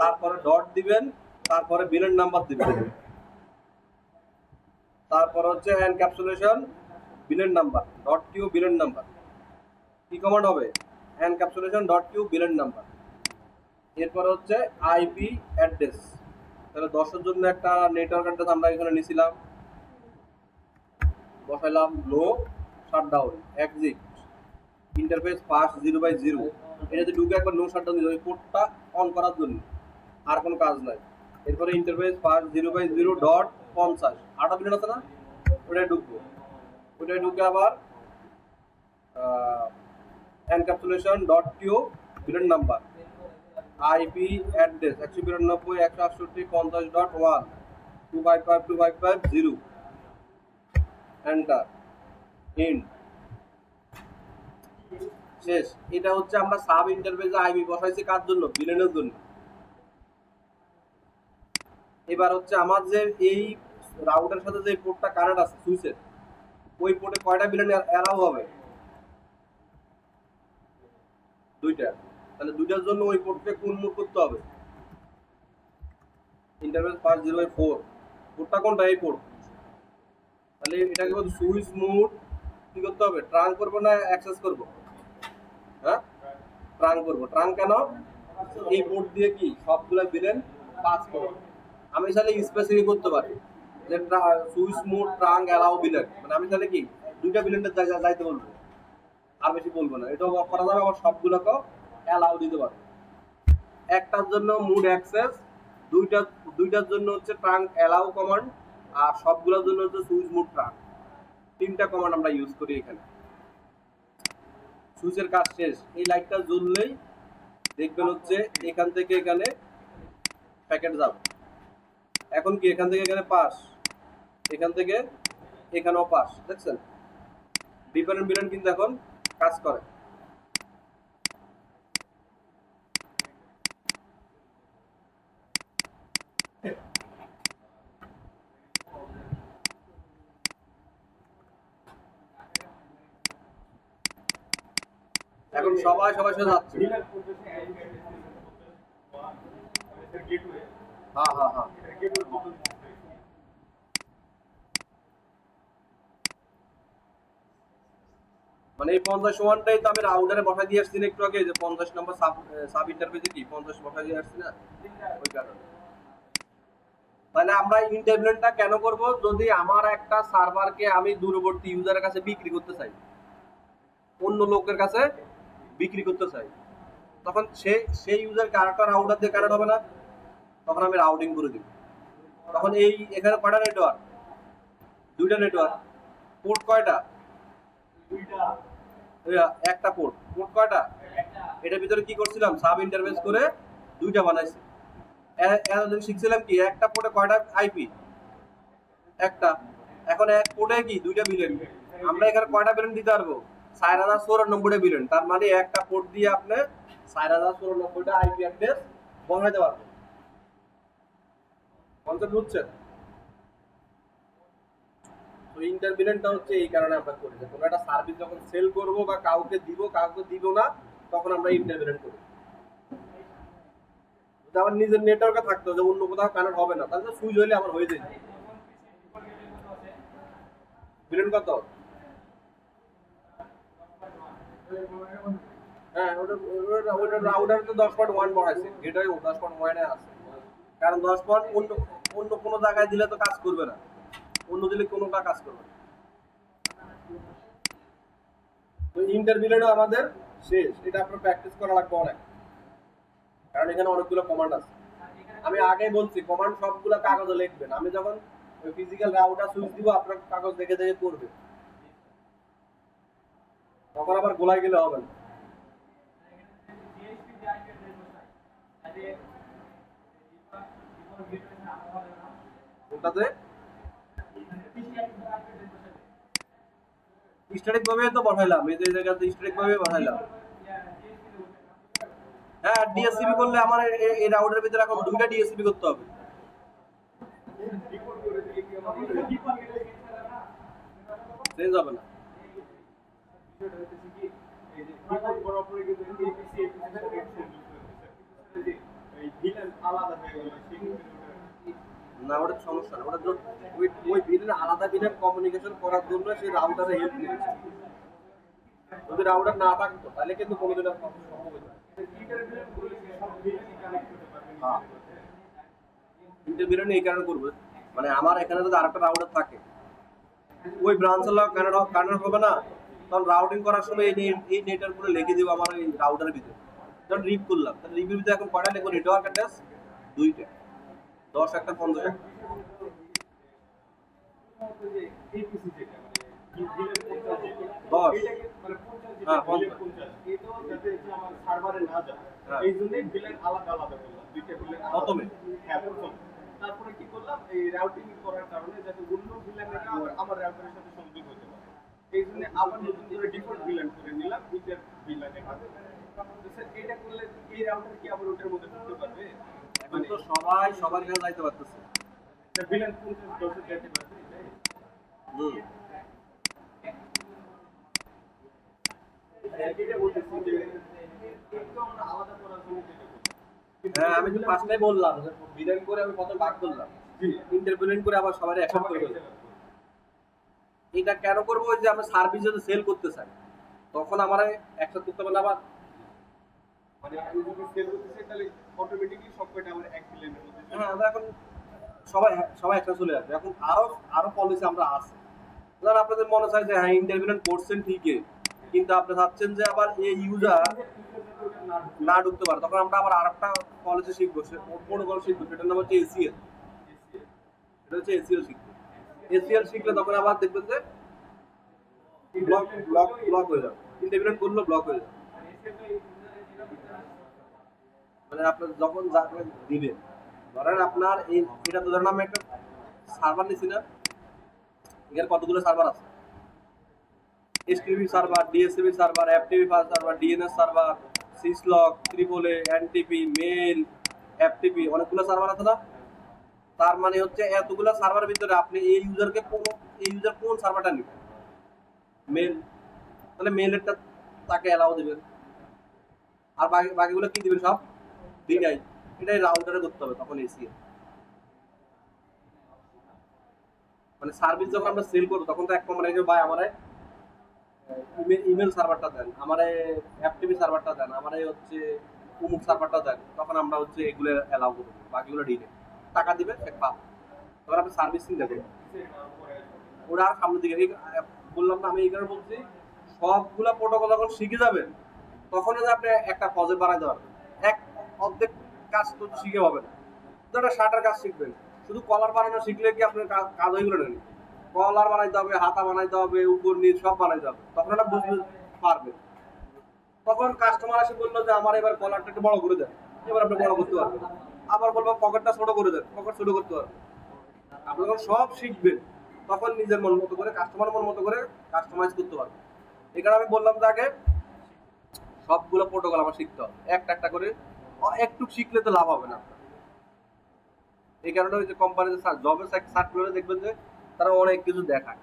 Speaker 1: তারপরে ডট দিবেন, তারপরে বিলেন নাম্বার দিবেন, তারপর হচ্ছে encapsulation VLAN number dot Q VLAN number. কি কমান্ড হবে? Encapsulation dot Q VLAN number. এরপর হচ্ছে আইপি অ্যাড্রেস। তাহলে 10 এর জন্য একটা নেটওয়ার্ক অ্যাড্রেস আমরা এখানে নিছিলাম, বসাইলাম no shutdown exit interface fast 0/0। এটাতে ঢুকে একবার নো শাটডাউন দিতে হবে পোর্টটা অন করার জন্য, আর কোনো কাজ নাই। এরপরে ইন্টারফেস পাস 0/0.50 8 বিলিয়ন আছে না, ওটাই ঢুকবো। ওটাই ঢুকে আবার encapsulation dot Q VLAN number IP address 192.168.1.255.255.0 enter int শেষ। এটা হচ্ছে আমরা সাব ইন্টারফেসে আইপি বসাইছি কার জন্য? বিলেনের জন্য। এবার হচ্ছে আমার যে এই রাউটারের সাথে যে পোর্টটা কানেক্ট আছে সুইচের, ওই পোর্টে কয়টা বিলেন অ্যালাউ হবে? 2টা। তাহলে 2টার জন্য ওই পোর্টকে কোন মোড করতে হবে? Interface pass 0/4। পোর্টটা কোনটা? এই পোর্ট। তাহলে এটাকে বলতে সুইচ মোড কি করতে হবে? ট্রাঙ্ক করবো না অ্যাক্সেস করবো? হ্যাঁ, ট্রাঙ্ক করবো। ট্রাঙ্ক কেন? এই পোর্ট দিয়ে কি সবগুলো বিলেন পাস করবো। আমি তাহলে স্পেসিফিক করতে পারি যে switch mode trunk allow villain, মানে আমি তাহলে কি 2টা বিলেনটা যাইতে বলবো, আর বেশি বলবো না। এটাও করা যাবে, আবার সবগুলোকে অ্যালাউ দিতে পারবো। একটার জন্য মুড অ্যাক্সেস, দুইটার জন্য হচ্ছে ট্রাঙ্ক অ্যালাউ কমান্ড, আর সবগুলোর জন্য হচ্ছে সুইচ মুড ট্রাঙ্ক। 3টা কমান্ড আমরা ইউজ করি এখানে। সুইচের কাজ শেষ। এই লাইটটা জ্বললেই দেখবেন হচ্ছে এখান থেকে এখানে প্যাকেট যাবে। এখন কি এখান থেকে এখানে পাস, এখান থেকে এখানেও পাস। দেখছেন ডিফারেন্ট বিলেন কিন্তু এখন কাজ করে। এখন সবাই সবার সাথে যাচ্ছে। হ্যাঁ হ্যাঁ হ্যাঁ, মানে এই 50 তো আমি রাউন্ডারে বসাই দিয়ে আসছি না একটু আগে, যে 50 নম্বর সাব ইন্টারফেসে কি 50 বসাই দিয়ে আসছি না, ওই কারণে। তাহলে আমরা ইন্টারভিলেন্টটা কেন করব? যদি আমার একটা সার্ভারকে আমি দূরবর্তী ইউজারের কাছে বিক্রি করতে চাই, অন্য লোকের কাছে বিক্রি করতে চাই, তখন সেই ইউজার আরেকটা রাউটার দিয়ে কানেক্ট হবে না, তখন আমি রাউটিং করে দিব। তখন এই এখানে কয়টা নেটওয়ার্ক? 2টা নেটওয়ার্ক। পোর্ট কয়টা? একটা পোর্ট। পোর্ট কয়টা? এটার ভিতরে কি করছিলাম? সাব ইন্টারফেস করে 2টা বানাইছি। এতদিন শিখছিলাম কি একটা পোর্টে কয়টা আইপি? একটা। এখন এক পোর্টে কি 2টা বিলিয়ন। আমরা এখানে কয়টা বিলিয়ন দিতে পারবো? 4094টা বিলিয়ন। তার মানে একটা পোর্ট দিয়ে আপনি 4094টা আইপি অ্যাড্রেস বসাইতে পারবেন। কনসেপ্ট বুঝছেন? তো ইন্টারভিলেন্টটা হচ্ছে এই কারণে আমরা করি, যে কোনো একটা সার্ভিস যখন সেল করব বা কাউকে দিব না, তখন আমরা ইন্টারভিলেন্ট করি। যদি আমার নিজের নেটওয়ার্কে থাকতো, যে অন্য কোথাও কানেক্ট হবে না, তাহলে সুইচ হইলে আমার হয়ে যেত। বিলেন কত? হ্যাঁ, ওটা রাউটার তো 10.1 বড়াইছে, গেটওয়ে 10.1 এ আছে। কারণ 10 অন্য অন্য কোনো জায়গায় দিলে তো কাজ করবে না, অন্য দিলে কোনোটা কাজ করবে না। তো ইন্টারভিলেন্টও আমাদের শেষ। এটা আপনার প্র্যাকটিস করা লাগবে অনেক, কারণ এখানে অনেকগুলো কমান্ড আছে। আমি আগে বলছি কমান্ড সবগুলো কাগজে লিখবেন। আমি যখন ওই ফিজিক্যাল রাউটার সুইচ দিব, আপনার কাগজ দেখে দেখে করবে, তখন আবার গোলাই গেলে হবে না। ওটাতে
Speaker 2: স্ট্যাটিক ভাবে তো বসাইলাম, এই যে জায়গাতে স্ট্যাটিক ভাবে বসাইলাম। হ্যাঁ, ডিএসসিবি করলে আমার এই রাউটের ভিতরে এখন দুইটা ডিএসসিবি করতে হবে। চেঞ্জ হবে না। না, ওটা সমস্যা না, ওটা ওই ভিলেন আলাদা ভিলেন কমিউনিকেশন করার জন্য সেই রাউটারে হেল্প নিয়েছে। যদি রাউটার না থাকতো তাহলে কিন্তু কোনোদিন সম্ভব হতো না। হ্যাঁ, ইন্টারভিউনে এই কারণে করবে, মানে আমার এখানে যদি আরেকটা রাউটার থাকে, ওই ব্রাঞ্চের লোক কানেক্ট হবে না, তখন রাউটিং করার সময় এই নেটওয়ার্ক গুলো লিখে দেবো আমার এই রাউটারের ভিতরে। যখন রিপ করলাম, তাহলে রিপের ভিতরে এখন কয়টা লিখবো? নেটওয়ার্ক অ্যাড্রেস দুইটা, 10 একটা 50 একটা। 10, হ্যাঁ 50। প্রথমে
Speaker 3: তারপরে কি করলাম, এই রাউটিং করার কারণে যাতে অন্য ভিলেনরা আমার রাউটারের সাথে সংযোগ হতে পারে, এই জন্য আবার নতুন করে ডিফল্ট ভিলেন করে নিলাম উইটার ভিলেনের মাধ্যমে। এটা করলে এই রাউটার কি আবার ওটার মধ্যে ঢুকতে পারবে?
Speaker 2: এখন তো সবাই সবার কাছে যাইতে পারতেছে।
Speaker 3: ভিলেন 50-10 যেতে পারবে।
Speaker 2: হ্যাঁ, আমি তো ফার্স্টটাই বললাম যে ভিলেন করে আমি প্রথম ভাগ করলাম, ইন্টারভিলেন করে আবার সবাই অ্যাকসেপ্ট করে ফেললাম। এটা কেন করবো? ওই যে আমরা সার্ভিস যদি সেল করতে চাই, তখন আমার অ্যাকসেপ্ট করতে পারলে আবার,
Speaker 3: মানে আমি যদি সেল করতে চাই তাহলে অটোমেটিক্যালি সবকটা আমার এক ভিলেনের মধ্যে।
Speaker 2: হ্যাঁ, আমরা এখন সবাই সবাই একসাথে চলে আসবে। এখন আরো পলিসি আমরা আছে, ধর আপনাদের মনে চাই যে হ্যাঁ ইন্টারভিলেন করছেন ঠিকই, কিন্তু আপনি চাচ্ছেন যে আবার এই ইউজার না ঢুকতে পারে, তখন আমরা আবার আরেকটা পলিসি শিখবো, প্রোটোকল শিখবো, সেটার নাম হচ্ছে এসিএল। এটা হচ্ছে এসিএল শিখবো। এসিএল শিখলে তখন আবার দেখবেন যে ব্লক হয়ে যাবে, ইন্টারভিলেন করলেও ব্লক হয়ে যাবে। মানে আপনার যখন দিবেন, ধরেন আপনার এটা তো ধরেন আমি একটা সার্ভার নিছি না, এর কতগুলো সার্ভার আছে, STV server, DSCB server, FTP server, DNS server, syslog, triple A, NTP, mail, FTP, অনেকগুলো সার্ভার আছে না? তার মানে হচ্ছে এতগুলো সার্ভারের ভিতরে আপনি এই ইউজার কোন সার্ভারটা নেবেন? মেল, তাহলে মেলেরটা তাকে অ্যালাউ দিবেন, আর বাকিগুলো কি দিবেন? সব ডিনাই। এটাই রাউটারে করতে হবে তখন এসিএল। মানে সার্ভিস যখন আমরা সেল করবো তখন তো এক কোম্পানি ভাই আমার ইমেল সার্ভারটা দেন, আমার এফটিপি সার্ভারটা দেন, আমার হচ্ছে অমুক সার্ভারটা দেন, তখন আমরা হচ্ছে এগুলো অ্যালাউ করবো, বাকিগুলো ডিনে টাকা দিবে সে পাব। তখন আপনি সার্ভিসিং দেবেন, ওরা আর সামনের দিকে বললাম না আমি এই কারণে বলছি, সবগুলা প্রোটোকল যখন শিখে যাবেন তখন আপনি একটা প্রজেক্ট বানাইতে পারবেন। অর্ধেক কাজ তো শিখে হবে না, তো একটা শার্টার কাজ শিখবেন, শুধু কলার বানানো শিখলে কি আপনার কাজ হয়ে গেল না? কলার বানাইতে হবে, হাতা বানাইতে হবে, উপর নিচ সব বানাইতে হবে, তখন একটা বুঝতে পারবেন। তখন কাস্টমার এসে বললো যে আমার এবার কলারটা একটু বড় করে দেন, এবার আপনি বড় করতে পারবেন। আবার বলবো পকেটটা ছোট করে দেন, পকেট ছোট করতে পারবেন। আপনি যখন সব শিখবেন তখন নিজের মন মতো করে, কাস্টমার মন মতো করে কাস্টমাইজ করতে পারবেন। এই কারণে আমি বললাম যে আগে সবগুলো প্রোটোকল আমার শিখতে হবে, একটা একটা করে। একটু শিখলে তো লাভ হবে না। এই কারণে ওই যে কোম্পানিতে জবের সার্কুলারে দেখবেন যে তারা অনেক কিছু দেখায়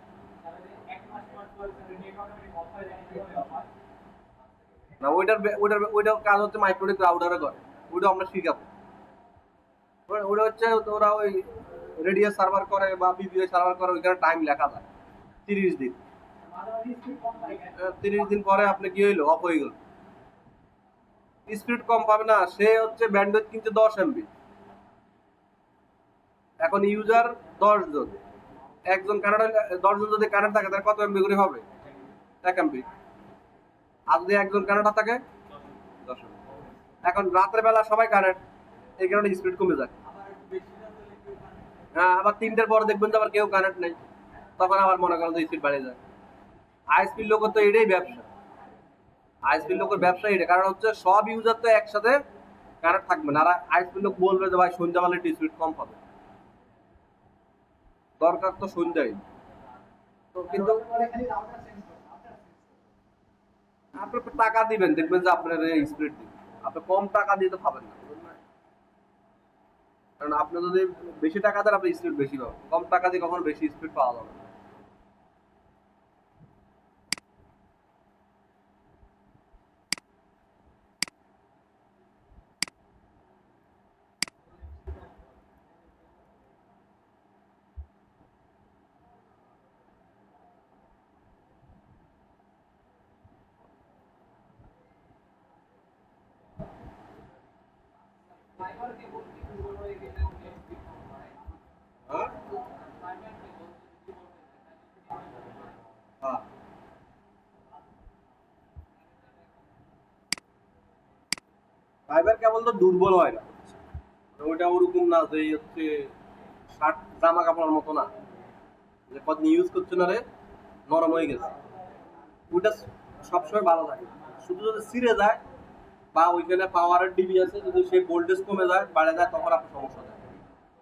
Speaker 2: না, ওইটার কাজ হচ্ছে মাইক্রোটিক রাউটারে করে, ওইটা আমরা শিখাবো। ওটা হচ্ছে ওরা ওই রেডিও সার্ভার করে বা বিপিও সার্ভার করে, ওইখানে টাইম লেখা যায় 30 দিন। 30 দিন পরে আপনি কি হইলো? অফ হয়ে গেল। স্পিড কম পাবে না, সে হচ্ছে ব্যান্ডউইথ কিনছে 10 এমবি, এখন ইউজার 10 জন, একজন কানেক্ট, 10 জন যদি কানেক্ট থাকে তাহলে কত এমবি করে হবে? 1 এমবি। আর যদি একজন কানেক্ট থাকে 10 এমবি। এখন রাতের বেলা সবাই কানেক্ট, এই কারণে স্পিড কমে যায়। হ্যাঁ, আবার 3টার পরে দেখবেন যে আবার কেউ কানেক্ট নেই, তখন আবার মনে করেন যে স্পিড বাড়ে যায়। আইএসপির লোকের তো এটাই ব্যবসা, আইএসপির লোকের ব্যবসা এটা, কারণ হচ্ছে সব ইউজার তো একসাথে কানেক্ট থাকবে না, আর আইএসপির লোক বলবে যে ভাই সন্ধ্যাবেলা একটু স্পিড কম পাবে, দরকার তো সন্ধ্যায়,
Speaker 1: তো কিন্তু আপনি টাকা দিবেন, দেখবেন যে আপনার স্পিড দিবেন। আপনি কম টাকা দিয়ে তো পাবেন না, কারণ আপনি যদি বেশি টাকা দেন আপনি স্পিড বেশি পাবেন, কম টাকা দিয়ে কখনো বেশি স্পিড পাওয়া যাবে না। হ্যাঁ, হ্যাঁ। ফাইবার কেবল তো দুর্বল হয় না, ওইটা ওরকম না যে হচ্ছে শার্ট জামা কাপড়ের মতো না যে কদিন ইউজ করছে না রে নরম হয়ে গেছে, ওইটা সবসময় ভালো থাকে। শুধু যদি ছিঁড়ে যায় বা ওইখানে পাওয়ারের ডিবি আছে, যদি সেই ভোল্টেজ কমে যায় বাড়ে যায় তখন আপনার সমস্যা হয়,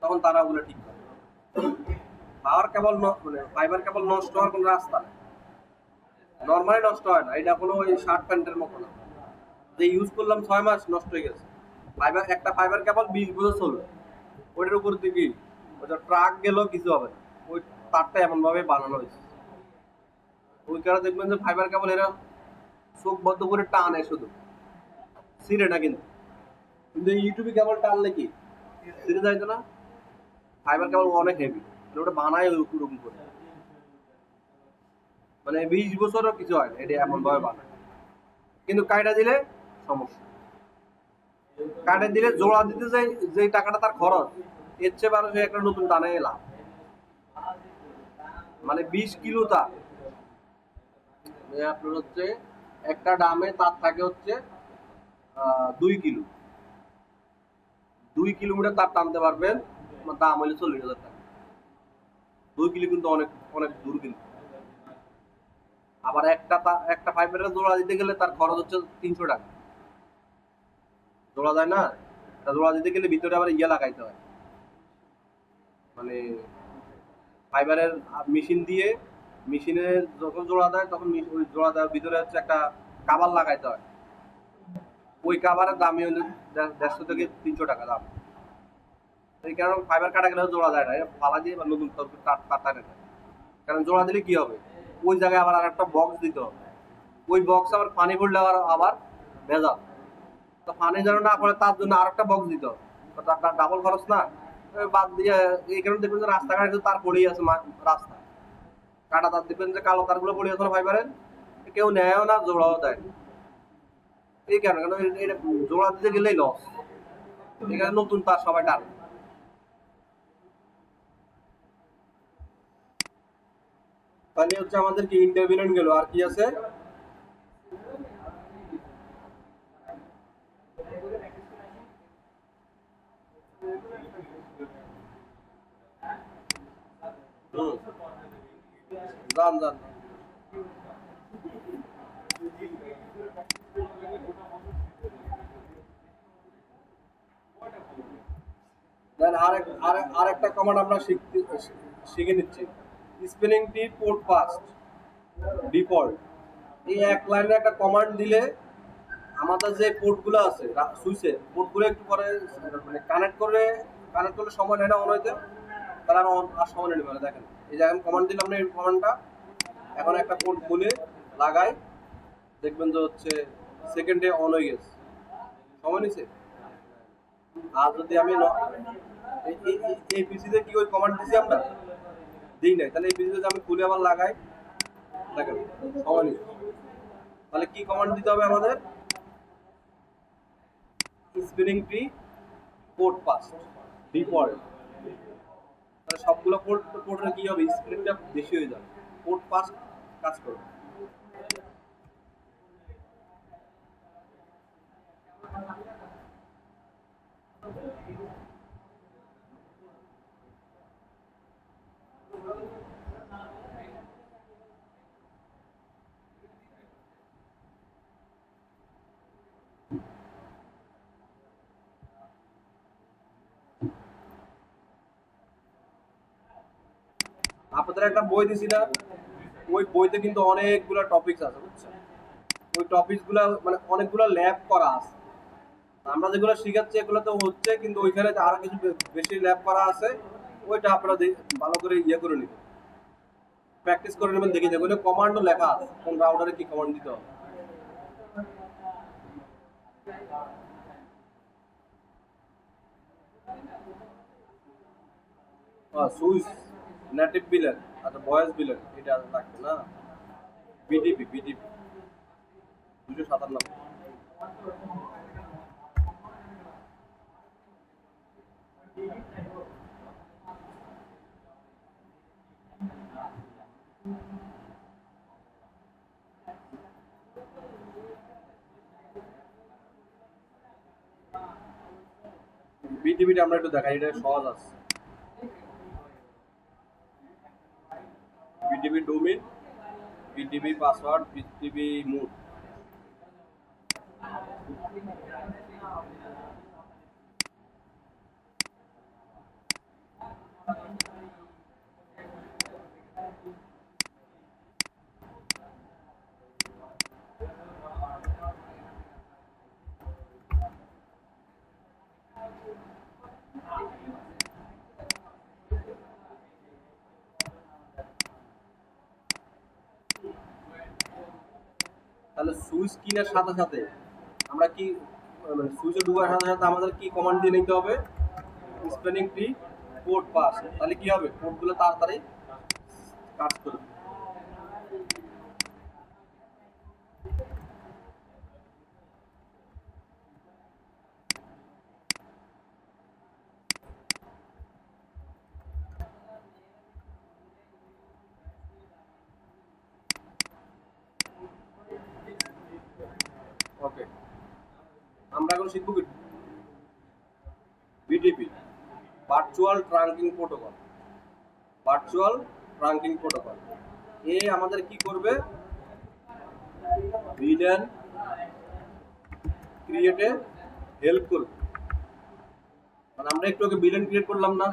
Speaker 1: তখন তারা ওগুলো ঠিক করে। পাওয়ার কেবল মানে ফাইবার কেবল নষ্ট হওয়ার কোনো রাস্তা নেই, নর্মালি নষ্ট হয় না, এটা কোনো ওই শার্ট প্যান্টের মতো না যে ইউজ করলাম 6 মাস নষ্ট হয়ে গেছে। ফাইবার একটা ফাইবার কেবল 20 বছর চলবে, ওইটার উপর দিকে ওটা ট্রাক গেলেও কিছু হবে না, ওই তারটা এমন ভাবে বানানো হয়েছে। ওই কারণে দেখবেন যে ফাইবার কেবল এরা চোখ বদ্ধ করে টানে, শুধু ছিঁড়ে না। কিন্তু কিন্তু ইউটিউবে কেবল টানলে কি ছিঁড়ে যাইতো না? ফাইবার কেবল অনেক হেভি, ওটা বানায় ওরকম করে, মানে 20 বছরও কিছু হয় না, এটা এমন ভাবে বানায়। কিন্তু কাইটা দিলে সমস্যা, কাটে দিলে জোড়া দিতে যাই যে টাকাটা তার খরচ, এর চেয়ে ভালো সে একটা নতুন টানে এলাম, মানে 20 কিলো তার আপনার হচ্ছে একটা ডামে তার থাকে হচ্ছে 2 কিলো, 2 কিলোমিটার তার টানতে পারবেন, আপনার দাম হইলে 40,000 টাকা। 2 কিলো কিন্তু অনেক অনেক দূর কিন্তু। আবার একটা ফাইবারের জোড়া দিতে গেলে তার খরচ হচ্ছে 300 টাকা। জোড়া যায় না, জোড়া দিতে গেলে ভিতরে আবার ইয়ে লাগাইতে হয়, মানে ফাইবারের মেশিন দিয়ে, মেশিনে যখন জোড়া দেয় তখন ওই জোড়া দেওয়ার ভিতরে হচ্ছে একটা কাভার লাগাইতে হয়, ওই কাভারের দামই হলো 150 থেকে 300 টাকা দাম। এই কারণে ফাইবার কাটা গেলে জোড়া দেয় না, ফালা দিয়ে বা নতুন কাটা নেয়। কারণ জোড়া দিলে কি হবে, ওই জায়গায় আবার আর একটা বক্স দিতে হবে, ওই বক্স আবার পানি পড়লে আবার ভেজাল, তো পানি যেন না পড়ে তার জন্য আর একটা বক্স দিতে হবে, তার ডাবল খরচ না। বাদ দিয়ে এই কারণে দেখবেন যে রাস্তাঘাটে তার পড়েই আছে রাস্তা কাটা তার, দেখবেন যে কালো তারগুলো পড়ে আছে না ফাইবারের, কেউ নেয়ও না, জোড়াও দেয়। এই কারণে কারণ এটা জোড়া দিতে গেলেই লস, এখানে নতুন তার সবাই টানে। তাহলে হচ্ছে আমাদের কি ইন্টারভিউ গেল, আর কি আছে? যান যান। দেন আরেকটা কমান্ড আমরা শিখে নিচ্ছি, স্পেলিং টি পোর্ট ফাস্ট ডিফল্ট। এই এক লাইনে একটা কমান্ড দিলে আমাদের যে পোর্টগুলো আছে সুইচে, পোর্টগুলো একটু পরে মানে কানেক্ট করলে সময় নেয় না অন হইতে, তারা আর সময় নেবে না। দেখেন এই যে এখন কমান্ড দিলাম না, এই কমান্ডটা এখন একটা পোর্ট খুলে লাগাই, দেখবেন যে হচ্ছে সেকেন্ডে অন হয়ে গেছে, সময় নিছে। আর যদি আমি এই পিসিতে কি ওই কমান্ড দিছি আমরা দিই নাই, তাহলে এই পিসিতে আমি খুলে আবার লাগাই, দেখেন সময় নিছে। তাহলে কি কমান্ড দিতে হবে আমাদের? Spelling tree port pass default. তাহলে সবগুলো পোর্টের কি হবে, স্পেলিংটা বেশি হয়ে যাবে, পোর্ট পাস কাজ করবে। আপনাদের একটা বই দিছি না,
Speaker 2: ওই বইতে কিন্তু অনেকগুলো টপিকস আছে, বুঝছেন? ওই টপিকসগুলো মানে অনেকগুলো ল্যাব করা আছে। আমরা যেগুলো শিখাচ্ছি এগুলো তো হচ্ছে, কিন্তু ওইখানে আরো কিছু বেশি ল্যাব করা আছে। ওইটা আপনারা ভালো করে ইয়ে করে নেবেন, প্র্যাকটিস করে নেবেন, দেখে যাবেন। কমান্ডও লেখা আছে কোন রাউটারে কি কমান্ড দিতে হবে। সুইচ নেটিভ বিলের, আচ্ছা ভয়েস বিলের এটা লাগবে না। বিটিপি 297। বিটিপিটা আমরা একটু দেখাই, এটা সহজ আছে। BTP domain, BTP password, BTP mode. তাহলে সুইচ কিনার সাথে সাথে আমরা কি মানে সুইচে ঢোকার সাথে সাথে আমাদের কি কমান্ড দিয়ে নিতে হবে? Spanning tree port pass. তাহলে কি হবে? পোর্টগুলো তাড়াতাড়ি কাজ করবে। ওকে, আমরা এখন শিখবো কি? VTP, virtual trunking protocol. Virtual trunking protocol এ আমাদের কি করবে? ভিলেন ক্রিয়েটে হেল্প করবে। মানে আমরা একটু আগে ভিলেন ক্রিয়েট করলাম না,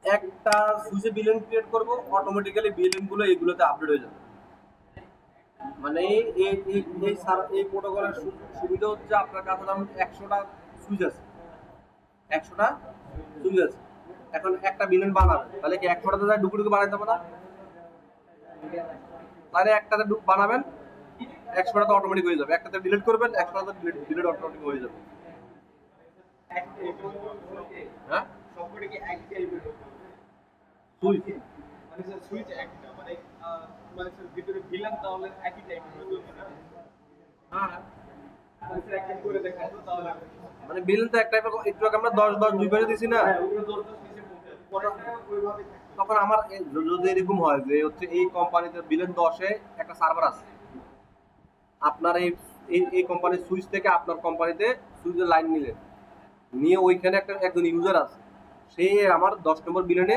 Speaker 2: একটা সুইচে ভিলেন ক্রিয়েট করব, অটোমেটিক্যালি ভিলেন গুলো এগুলোতে আপডেট হয়ে যাবে। মানে এই প্রোটোকলের সুবিধা হচ্ছে আপনার কাছে ধরুন 100টা সুইচ আছে, 100টা সুইচ আছে, এখন একটা ভিলেন বানাবেন, তাহলে কি 100টাতে যায় ডুপ্লিকেট বানাইতে হবে না? তাহলে একটাতে বানাবেন, 100টাতে অটোমেটিক হয়ে যাবে। একটাতে ডিলিট করবেন, 100টাতে ডিলিট অটোমেটিক হয়ে যাবে। হ্যাঁ,
Speaker 3: সবকটা কি এক টাইপের
Speaker 2: সুইচ
Speaker 3: মানে স্যার সুইচ একটা মানে মানে স্যার ভিতরে ভিলান তাহলে একই টাইপের হতে হবে না?
Speaker 2: হ্যাঁ,
Speaker 3: মানে স্যার একটা করে দেখান তো তাহলে
Speaker 2: মানে ভিলেন তো এক টাইপের। একটু আগে আমরা 10 দুই করে দিছি না,
Speaker 3: হ্যাঁ ওগুলো 10 পিসে পরে ওইভাবে থাকে।
Speaker 2: তখন আমার যদি এরকম হয় যে হচ্ছে এই কোম্পানিতে ভিলেন 10-এ একটা সার্ভার আছে, আপনার এই কোম্পানির সুইচ থেকে আপনার কোম্পানিতে সুইচের লাইন নিলেন, নিয়ে ওইখানে একজন ইউজার আছে, সে আমার 10 নম্বর বিলেনে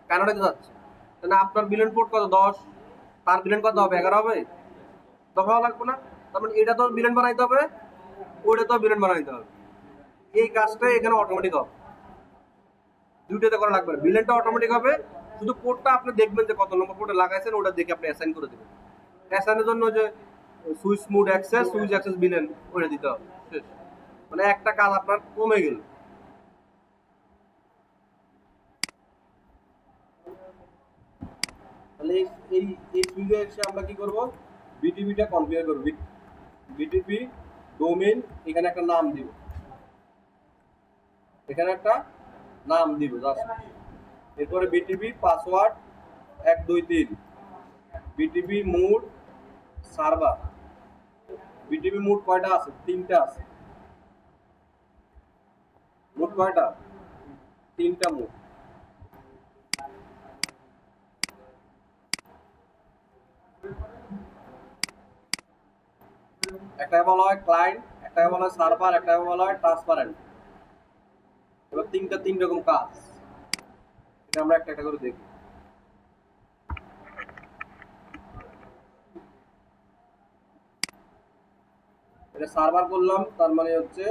Speaker 2: কানাডাতে যাচ্ছে, তাহলে আপনার বিলেন পোর্ট কত? 10, তার বিলেন কত হবে? 11 হবে? 10 হওয়া লাগবে না? তার মানে এটা তো বিলেন বানাইতে হবে, ওইটা তো বিলেন বানাইতে হবে। এই কাজটা এখানে অটোমেটিক হবে, দুইটাতে করা লাগবে না। বিলেনটা অটোমেটিক হবে, শুধু পোর্টটা আপনি দেখবেন যে কত নম্বর পোর্টে লাগাইছেন, ওটা দেখে আপনি অ্যাসাইন করে দেবেন। অ্যাসাইনের জন্য যে switch mode access, switch access villain ওটা দিতে হবে, শেষ। মানে একটা কাজ আপনার কমে গেল। তাহলে এই সুইচে এসে আমরা কি করব? বিটিপিটা কনফিগার করব। বিটিপি ডোমেইন, এখানে একটা নাম দিব, এখানে একটা নাম দিব জাস্ট। এরপরে BTP password 123, BTP mode server. BTP mode কয়টা আছে? 3টা আছে। মোড কয়টা? 3টা মোড। একটা বলা হয় ক্লায়েন্ট, একটা বলা হয় সার্ভার, একটা বলা হয় ট্রান্সপারেন্ট। এবার তিন রকম কাজ, এটা আমরা একটা একটা করে দেখি। এটা সার্ভার করলাম, তার মানে হচ্ছে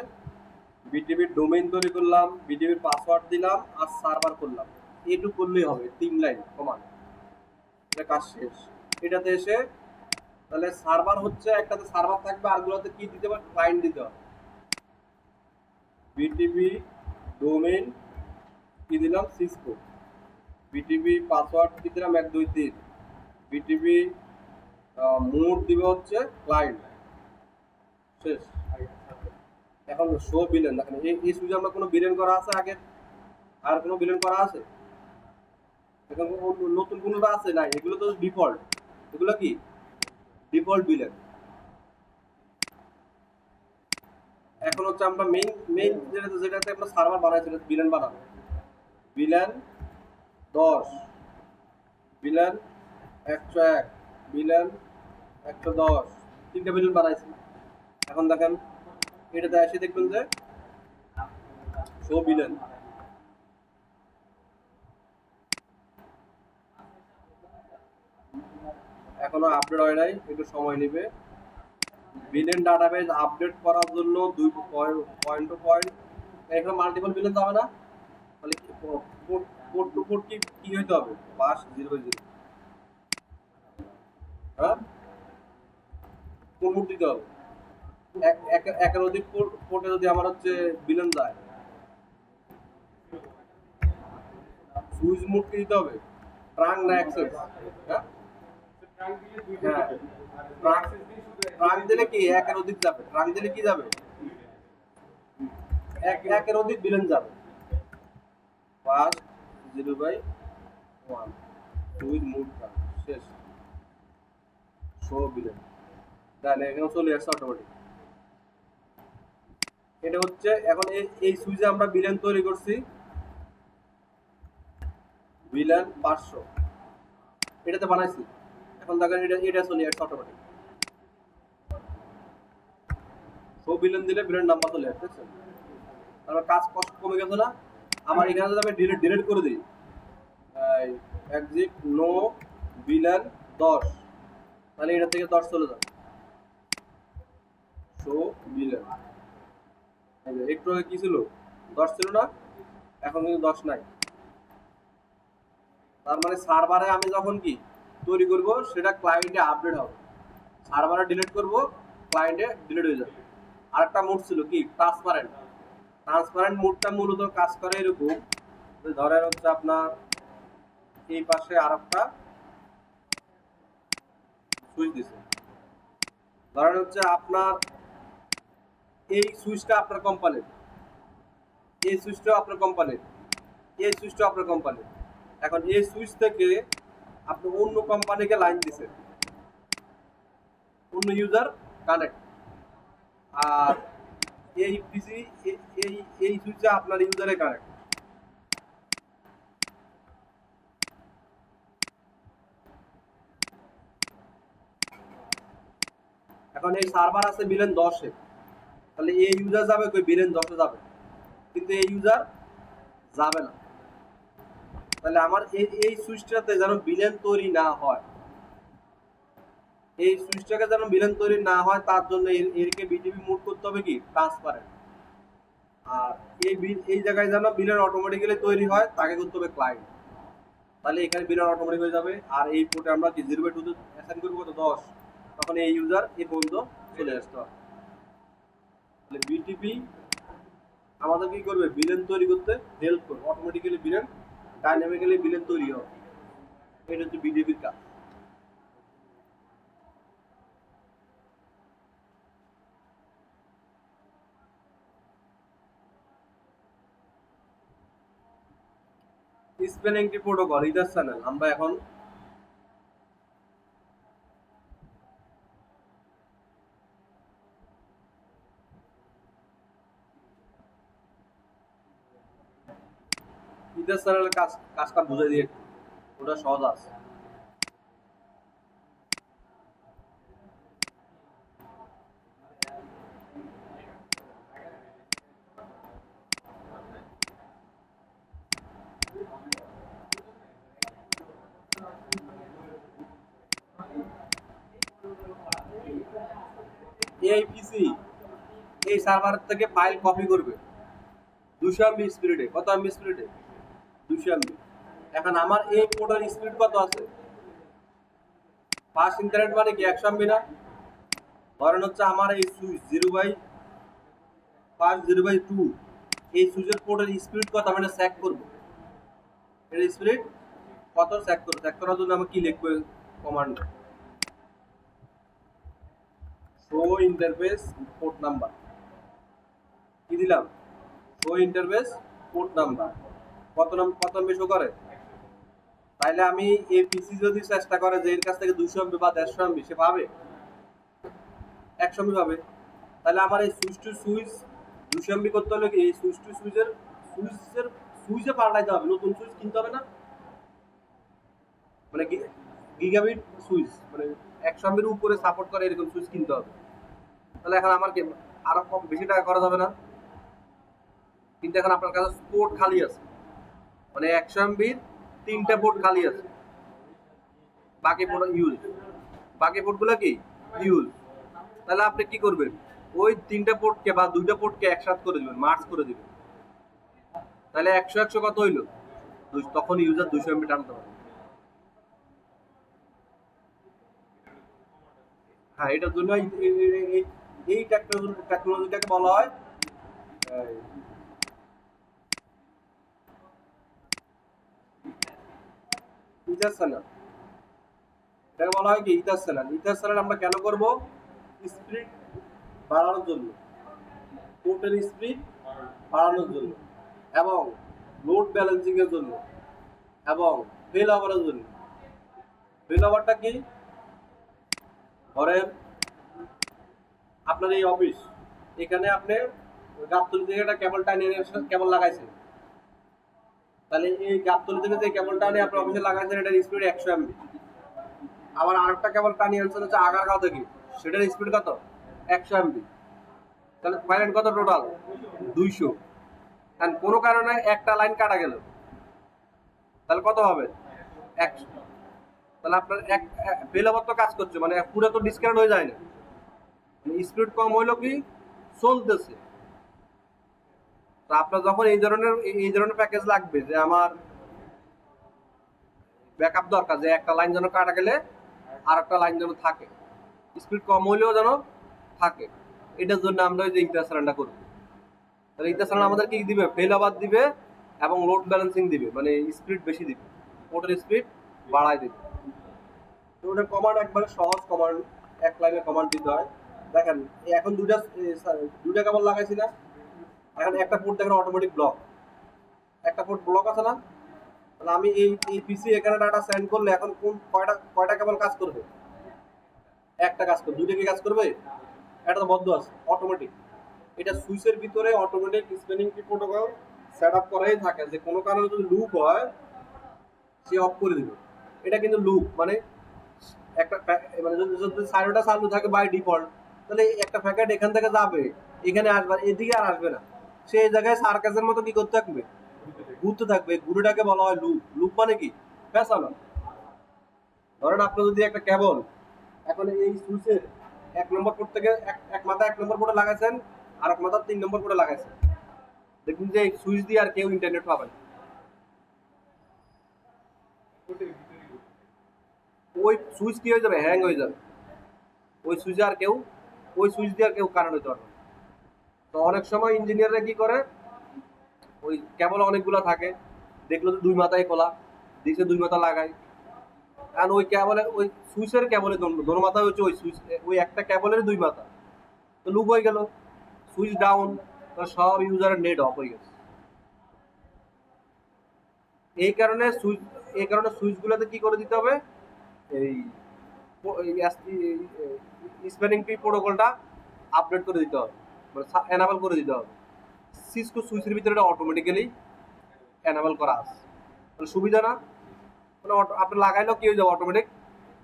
Speaker 2: বিটিপির ডোমেইন তৈরি করলাম, বিটিপির পাসওয়ার্ড দিলাম, আর সার্ভার করলাম। এইটুকু করলেই হবে, 3 লাইন কমান্ড, এটা কাজ শেষ। এটাতে এসে তাহলে সার্ভার হচ্ছে একটাতে সার্ভার থাকবে, আরগুলোতে কি দিতে হবে? ক্লায়েন্ট দিতে হবে। বিটিপি ডোমেইন কি দিলাম? সিসকো। বিটিপি পাসওয়ার্ড কি দিলাম? 123। বিটিপি মোড দিবে হচ্ছে ক্লায়েন্ট। শেষ। এখন শো বিলেন দেখেন, এই সুইচে আমরা কোনো বিলেন করা আছে আগে? আর কোনো বিলেন করা আছে? এখন নতুন কোনোটা আছে? নাই, এগুলো তো ডিফল্ট। এগুলো কি ডিফল্ট বিলেন। এখন হচ্ছে আমরা মেইন যেটাতে আমরা সার্ভার বানাইছি বিলেন বানাবো। বিলেন 10, বিলেন 101, বিলেন 110, 3টা বিলেন বানাইছি। এখন দেখেন এটাতে এসে দেখবেন যে শো বিলেন। এখনো আপডেট হয় নাই, একটু সময় নেবে। বিলেন ডাটাবেজ আপডেট করার জন্য 2 পয়েন্ট টু পয়েন্ট এখানে মাল্টিপল বিলেন যাবে না, তাহলে পোর্ট টু পোর্ট কি হইতে হবে? বাস 0/0। হ্যাঁ, কোন মোড দিতে হবে? একের অধিক পোর্টে যদি আমার হচ্ছে বিলেন যায়, সুইচ মোড কি দিতে হবে? ট্রাঙ্ক না অ্যাক্সেস? হ্যাঁ, হ্যাঁ, ট্রাঙ্ক দিলে কি একের অধিক যাবে? ট্রাঙ্ক দিলে কি যাবে? একের অধিক বিলেন যাবে। ফার্স্ট 0/1 সুইচ মোড শেষ। শো বিলেন তাহলে এখানে চলে আসছে অটোমেটিক। এটা হচ্ছে এখন এই সুইচে আমরা বিলেন তৈরি করছি, বিলেন 500 এটাতে বানাইছি। এখন দেখেন এটা চলে আসছে অটোমেটিক। শো বিলেন দিলে বিলেন নাম্বার চলে আসছে। তারপর কাজ কষ্ট কমে গেছে না? আমার এখানে যদি আমি ডিলিট করে দিই, এক্সিট নো বিলেন 10, তাহলে এটা থেকে 10 চলে যাবে। শো বিলেন একটু আগে কি ছিল? 10 ছিল না? এখন কিন্তু 10 নাই। তার মানে সার্ভারে আমি যখন কি তৈরি করব সেটা ক্লায়েন্টে আপডেট হবে। সার্ভারে ডিলিট করব, ক্লায়েন্টে ডিলিট হয়ে যাবে। আরেকটা মোড ছিল কি? ট্রান্সপারেন্ট মোডটা মূলত কাজ করে এরকম, ধরেন হচ্ছে আপনার এই পাশে আরেকটা সুইচ দিছে, ধরেন হচ্ছে আপনার এই সুইচটা আপনার কোম্পানির, এই সুইচটাও আপনার কোম্পানির, এই সুইচটাও আপনার কোম্পানির। এখন এই সুইচ থেকে আপনি অন্য কোম্পানিকে লাইন দিচ্ছেন, অন্য ইউজার কানেক্ট, আর এই পিসি এই সুইচে আপনার ইউজারে কানেক্ট। এখন এই সার্ভার আছে বিলেন 10-এ, তাহলে এই ইউজার যাবে কই? বিলেন 10-এ যাবে, কিন্তু এই ইউজার যাবে না। তাহলে আমার এই সুইচটাতে যেন বিলেন তৈরি না হয়, এই সুইচটাকে যেন বিলেন তৈরি না হয় তার জন্য এরকে বিটিপি মোড করতে হবে কি? ট্রান্সপারেন্ট। আর এই জায়গায় যেন বিলেন অটোমেটিক্যালি তৈরি হয় তাকে করতে হবে ক্লায়েন্ট। তাহলে এখানে বিলেন অটোমেটিক হয়ে যাবে। আর এই পোর্টে আমরা কি 0/2 অ্যাসাইন করবো কত? 10, তখন এই ইউজার এই পর্যন্ত চলে আসতে হবে। তাহলে বিটিপি আমাদের কি করবে? বিলেন তৈরি করতে হেল্প করবে, অটোমেটিক্যালি বিলেন ডাইনামিক্যালি বিলেন তৈরি হবে। এটা হচ্ছে বিটিপির কাজ। স্পেলিং কি প্রোটোকল ইথার চ্যানেল আমরা এখন ইথার চ্যানেলের কাজটা বুঝাই দিয়ে, ওটা সহজ আছে। এই পিসি এই সার্ভার থেকে ফাইল কপি করবে 200 MB স্পিডে। কত MB স্পিডে? 200 MB। এখন আমার এই পোর্টের স্পিড কত আছে? ফাস্ট ইন্টারনেট মানে কি 100 MB না? ধরেন হচ্ছে আমার এই সুইচ 0/2 এই সুইচের পোর্টের স্পিড কত আমি চেক করব। এর স্পিড কত চেক করব, চেক করার জন্য আমি কি লিখবো command show interface port number, কি দিলাম শো ইন্টারফেস পোর্ট নাম্বার কত MB শো করে। তাইলে আমি এই পিসি যদি চেষ্টা করে যে এর কাছ থেকে 200 MB বা 150 MB সে পাবে 100 MB পাবে। তাহলে আমার এই সুইচ টু সুইচ 200 MB করতে হলে কি এই সুইচ টু সুইচে পাল্টাইতে হবে, নতুন সুইচ কিনতে হবে না, মানে গিগাবিট সুইচ মানে 100 MB এর উপরে সাপোর্ট করে এরকম সুইচ কিনতে হবে। তাহলে এখন আমার কি আরো কম বেশি টাকা করা যাবে না? কিন্তু এখন আপনার কাছে পোর্ট খালি আছে, মানে 100 MB 3টা পোর্ট খালি আছে, বাকি পোর্ট ইউজ, বাকি পোর্টগুলো কি ইউজ। তাহলে আপনি কি করবেন, ওই 3টা পোর্টকে বা 2টা পোর্টকে একসাথে করে দিবেন, মার্জ করে দিবেন। তাহলে 100 কত হইলো, তখন ইউজার 200 MB টানতে পারে। হ্যাঁ, এটার জন্য এই টেকনোলজিটাকে বলা হয় ইথার চ্যানেল। এটাকে বলা হয় কি ইথার চ্যানেল। ইথার চ্যানেল আমরা কেন করব, স্পিড বাড়ানোর জন্য, পোর্টের স্পিড বাড়ানোর জন্য এবং লোড ব্যালেন্সিং এর জন্য এবং ফেল ওভারের জন্য। ফেল ওভারটা কি, ধরেন আপনার এই অফিস, এখানে আপনি গাবতলি থেকে একটা কেবল টানিয়ে কেবল লাগাইছেন, তাহলে এই গাবতলি থেকে যে কেবলটা আনি আপনার অফিসে লাগাইছেন এটার স্পিড 100 MB। আবার আরেকটা কেবল টানিয়ে আনছেন হচ্ছে আগারগাঁও থেকে, সেটার স্পিড কত 100 MB। তাহলে ফাইনাল কত টোটাল 200। কারণ কোনো কারণে একটা লাইন কাটা গেল, তাহলে কত হবে 100। তাহলে আপনার ফেল ওভার তো কাজ করছে, মানে পুরো তো ডিসকানেক্ট হয়ে যায় না, স্পিড কম হইলো কি চলতেছে। তো আপনার যখন এই ধরনের প্যাকেজ লাগবে যে আমার ব্যাকআপ দরকার, যে একটা লাইন যেন কাটা গেলে আর একটা লাইন যেন থাকে, স্পিড কম হইলেও যেন থাকে, এটার জন্য আমরা ওই যে ইথার চ্যানেলটা করব। তাহলে ইথার চ্যানেল আমাদের কি দিবে, ফেল ওভার দিবে এবং লোড ব্যালেন্সিং দিবে, মানে স্পিড বেশি দিবে, পোর্টের স্পিড বাড়ায় দিবে। তো ওটার কমান্ড একবারে সহজ কমান্ড, এক লাইনে কমান্ড দিতে হয়। দেখেন এখন দুইটা কেবল লাগাইছি না, এখন একটা পোর্ট দেখেন অটোমেটিক ব্লক, একটা পোর্ট ব্লক আছে না। তাহলে আমি এই পিসি এখানে ডাটা সেন্ড করলে এখন কোন কয়টা কেবল কাজ করবে, একটা কাজ করবে, দুইটা কি কাজ করবে, এটা তো বদ্ধ আছে অটোমেটিক। এটা সুইচের ভিতরে অটোমেটিক স্প্যানিং কি প্রোটোকল সেট আপ করাই থাকে, যে কোনো কারণে যদি লুপ হয় সে অফ করে দিবে। এটা কিন্তু লুপ মানে একটা মানে যদি সাইডটা চালু থাকে বাই ডিফল্ট, তাহলে একটা প্যাকেট এখান থেকে যাবে এখানে আসবে, এদিকে আর আসবে না, সে এই জায়গায় সার্কাসের মতো কি করতে থাকবে, ঘুরতে থাকবে। ঘুরেটাকে বলা হয় লুপ। লুপ মানে কি পেঁচানো। ধরেন আপনি যদি একটা কেবল এখন এই সুইচের 1 নম্বর পোর্ট থেকে এক মাথা 1 নম্বর পোর্টে লাগাইছেন, আর এক মাথা 3 নম্বর পোর্টে লাগাইছেন, দেখুন যে এই সুইচ দিয়ে আর কেউ ইন্টারনেট পাবে না। ওই সুইচ কি হয়ে যাবে, হ্যাং হয়ে যাবে, ওই সুইচ দিয়ে আর কেউ কানেক্ট হতে পারবে না। তো অনেক সময় ইঞ্জিনিয়াররা কি করে, ওই কেবল অনেকগুলো থাকে, দেখলো তো 2 মাথায় খোলা, দিছে 2 মাথা লাগায়, কারণ ওই কেবলের ওই সুইচের কেবলের দোনো মাথা হচ্ছে ওই সুইচ, ওই একটা কেবলের 2 মাথা, তো লুপ হয়ে গেল, সুইচ ডাউন, তো সব ইউজারের নেট অফ হয়ে গেছে। এই কারণে সুইচগুলোতে কি করে দিতে হবে, এই স্প্যানিং ট্রি প্রোটোকলটা আপডেট করে দিতে হবে, মানে এনাবল করে দিতে হবে। সিসকো সুইচের ভিতরে এটা অটোমেটিক্যালি এনাবল করা আছে, তাহলে সুবিধা না, মানে আপনি লাগাইলেও কি হয়ে যাবে, অটোমেটিক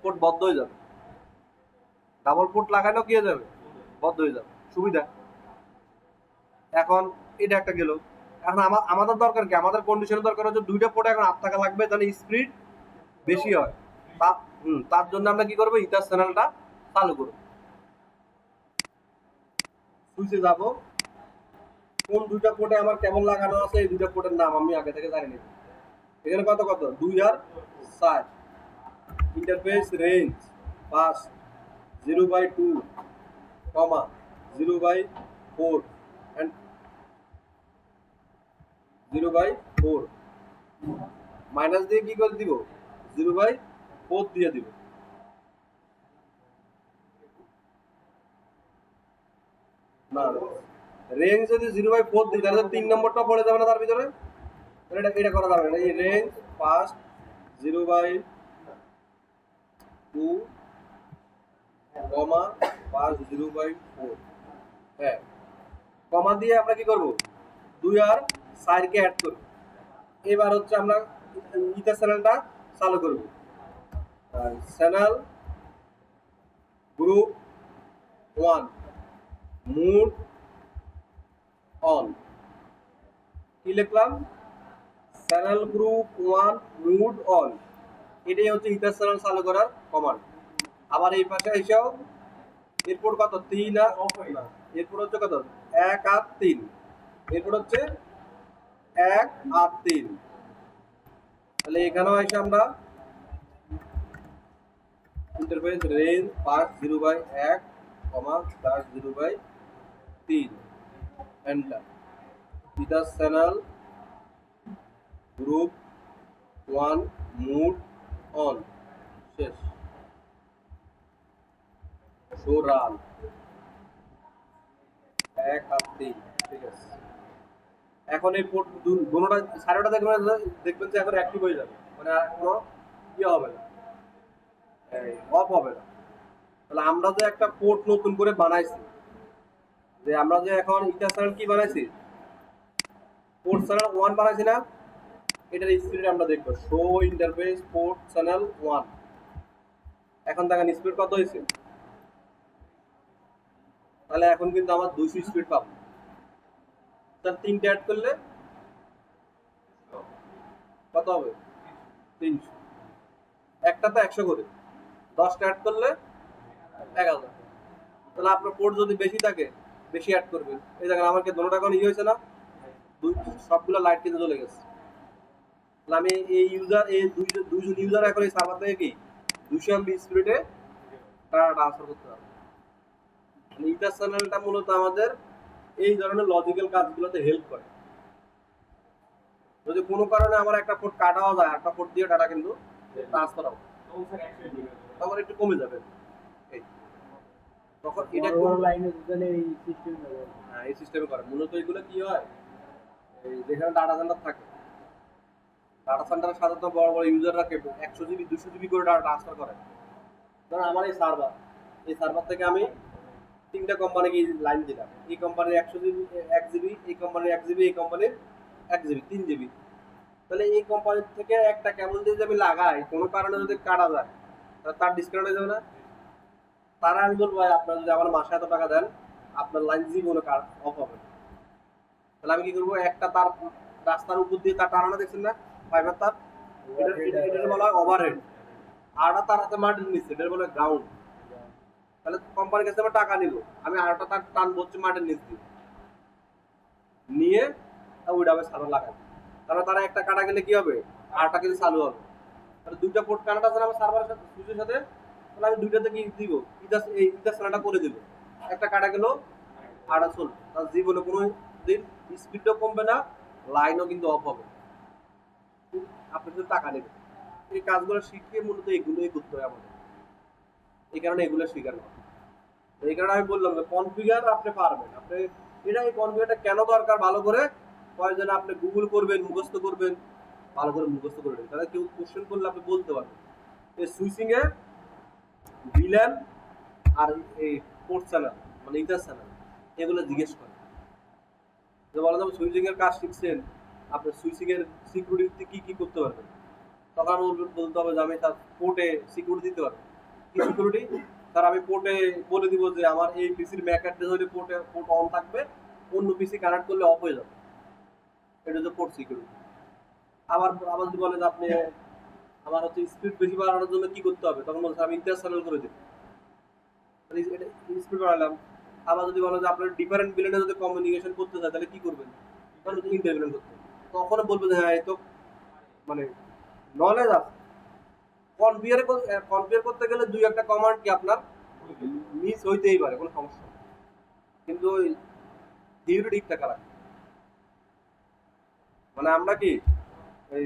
Speaker 2: পোর্ট বন্ধ হয়ে যাবে। ডাবল পোর্ট লাগাইলেও কি হয়ে যাবে, বন্ধ হয়ে যাবে, সুবিধা। এখন এটা একটা গেল। এখন আমাদের দরকার কি, আমাদের কন্ডিশনের দরকার হচ্ছে 2টা পোর্ট এখন আপ থাকা লাগবে, তাহলে স্পিড বেশি হয়। তার জন্য আমরা কি করবো, ইথার চ্যানেলটা চালু করব। সুইচে যাব, কোন 2টা পোর্টে আমার কেবল লাগানো আছে, এই 2টা পোর্টের নাম আমি আগে থেকে জানি নেব। এখানে কত 2 আর 4 interface range pass 0/2, 0/4 and 0/4 minus দিয়ে কি করে দিব 0/4 দিয়ে দিব। না রেঞ্জ যদি 0/4 দিই তাহলে 3 নম্বরটা পড়ে যাবে না তার ভিতরে, তাহলে এটা করা যাবে না। এই রেঞ্জ ফার্স্ট 0/2 কমা ফার্স্ট 0/4, হ্যাঁ কমা দিয়ে আমরা কি করব 2 আর 4 কে অ্যাড করব। এবার হচ্ছে আমরা ইথার চ্যানেলটা চালু করব। চ্যানেল গ্রুপ 1 মুড অন, কি লিখলাম চ্যানেল গ্রুপ 1 মুড অন, এটাই হচ্ছে ইথার চ্যানেল চালু করার কমান্ড। আবার এই পাশে এসেও এরপর কত 3 আর না এরপর হচ্ছে কত 1 আর 3, এরপর হচ্ছে 1 আর 3, তাহলে এখানেও এসে আমরা ইন্টারফেস রেঞ্জ পাস 0/1 comma plus 0/3 enter ether channel group 1 mode on, শেষ শো রান 1 আর 3, ঠিক আছে। এখন এই পোর্ট দুটোটা সাড়েটা দেখবেন যে এখন অ্যাক্টিভ হয়ে যাবে, মানে আর কোনো ইয়ে হবে না, অফ হবে না। তাহলে আমরা যে একটা পোর্ট নতুন করে বানাইছি, যে আমরা যে এখন ইথার চ্যানেল কি বানাইছি পোর্ট চ্যানেল 1 বানাইছি না, এটার স্পিড আমরা দেখবো শো ইন্টারফেস পোর্ট চ্যানেল 1। এখন দেখেন স্পিড কত হয়েছে, তাহলে এখন কিন্তু আমার 200 স্পিড পাবো। তার 3টে অ্যাড করলে কত হবে 300, একটা তো 100 করে, 10টা অ্যাড করলে 1000। তাহলে আপনার পোর্ট যদি বেশি থাকে বেশি অ্যাড করবেন। এই দেখেন আমার কি দুটোটা এখন ইয়ে হয়েছে না, সবগুলো লাইট কিন্তু চলে গেছে। তাহলে আমি এই ইউজার এই দুইজন ইউজার এখন এই সার্ভার থেকে কি 200 MB স্পিডে টাকা ট্রান্সফার করতে হবে। ইথার চ্যানেলটা মূলত আমাদের এই ধরনের লজিক্যাল কাজগুলোতে হেল্প করে। যদি কোনো কারণে আমার একটা পোর্ট কাটাও যায় একটা পোর্ট দিয়ে ডাটা কিন্তু ট্রান্সফার হবে, তখন একটু কমে যাবে। তখন এটা
Speaker 4: লাইনে দিলে এই সিস্টেম হবে।
Speaker 2: হ্যাঁ এই সিস্টেমে করে। মূলত এগুলো কি হয়, এই যেখানে ডাটা সেন্টার থাকে, ডাটা সেন্টারের সাথে তো বড় বড় ইউজাররা 100 GB 200 GB করে ডাটা ট্রান্সফার করে। ধরুন আমার এই সার্ভার থেকে আমি 3টা কোম্পানিকে লাইন দিলাম, এই কোম্পানির 100 GB 1 GB, এই কোম্পানির 1 GB, এই কোম্পানির 1 GB 3 GB। তাহলে এই কোম্পানির থেকে একটা কেবল দিয়ে যদি আমি লাগাই কোনো কারণে যদি কাটা যায় তাহলে তার ডিসকাউন্ট হয়ে যাবে না। তারা আমি বলবো ভাই আপনার যদি আমার মাসে এত টাকা দেন আপনার লাইন জীবনে অফ হবে না। তাহলে আমি কি করবো, একটা তার রাস্তার উপর দিয়ে তার টানানো দেখছেন না ফাইবার তার, এটা বলা হয় ওভারহেড, আরটা তার হাতে মাটির নিচে, এটা বলে গ্রাউন্ড। তাহলে কোম্পানির কাছে আমার টাকা নিল, আমি আরটা তার টানবো হচ্ছে মাটির নিচ দিয়ে নিয়ে ওইটা আমি সার্ভার লাগাবো। তাহলে তারা একটা কাটা গেলে কি হবে, আরটা কিন্তু চালু হবে। তাহলে 2টা পোর্ট কানেক্ট আছে আমার সার্ভারের সাথে সুইচের সাথে, তাহলে আমি 2টাতে কি দিব ইথার চ্যানেলটা করে দিব, একটা কাটা গেল আরটা চলবে। তার জীবনে কোনো দিন স্পিডও কমবে না, লাইনও কিন্তু অফ হবে। আপনি যদি টাকা নেবেন এই কাজগুলো শিখিয়ে মূলত এগুলোই করতে হয় আমাদের, এই কারণে এগুলো শেখানো হয়। এই কারণে আমি বললাম যে কনফিগার আপনি পারবেন, আপনি এটা এই কনফিগারটা কেন দরকার ভালো করে কয়েকজন আপনি গুগল করবেন, মুখস্থ করবেন, ভালো করে মুখস্থ করবেন, তাহলে কেউ কোশ্চেন করলে আপনি বলতে পারবেন। এই সুইচিং এ ভিল্যান আর এই পোর্ট চ্যানেল মানে ইথার চ্যানেল এগুলো জিজ্ঞেস করে যে বলা যাবে সুইচিং এর কাজ শিখছেন, আপনি সুইচিং এর সিকিউরিটি কি কি করতে পারবেন, তখন আমি বলতে হবে যে আমি তার পোর্টে সিকিউরিটি দিতে পারবো। কি সিকিউরিটি, স্যার আমি পোর্টে বলে দিব যে আমার এই পিসির ম্যাক অ্যাড্রেস হলে পোর্ট অন থাকবে, অন্য পিসি কানেক্ট করলে অফ হয়ে যাবে, এটা হচ্ছে পোর্ট সিকিউরিটি। আবার যদি বলে যে আপনি আমার হচ্ছে স্পিড বেশি বাড়ানোর জন্য কি করতে হবে, তখন বলছে আমি ইন্টার চ্যানেল করে দেবো, স্পিড বাড়ালাম। আবার যদি বলে যে আপনার ডিফারেন্ট ভিলেনে যদি কমিউনিকেশন করতে চায় তাহলে কি করবেন, তাহলে ইন্টার ভিলেন করতে হবে। তখন বলবে যে হ্যাঁ এই তো মানে নলেজ আছে, কনফিগার করতে গেলে দুই একটা কমান্ড কি আপনার মিস হইতেই পারে, কোনো সমস্যা নেই, কিন্তু ওই থিওরি ঠিক থাকা লাগবে। মানে আমরা কি ওই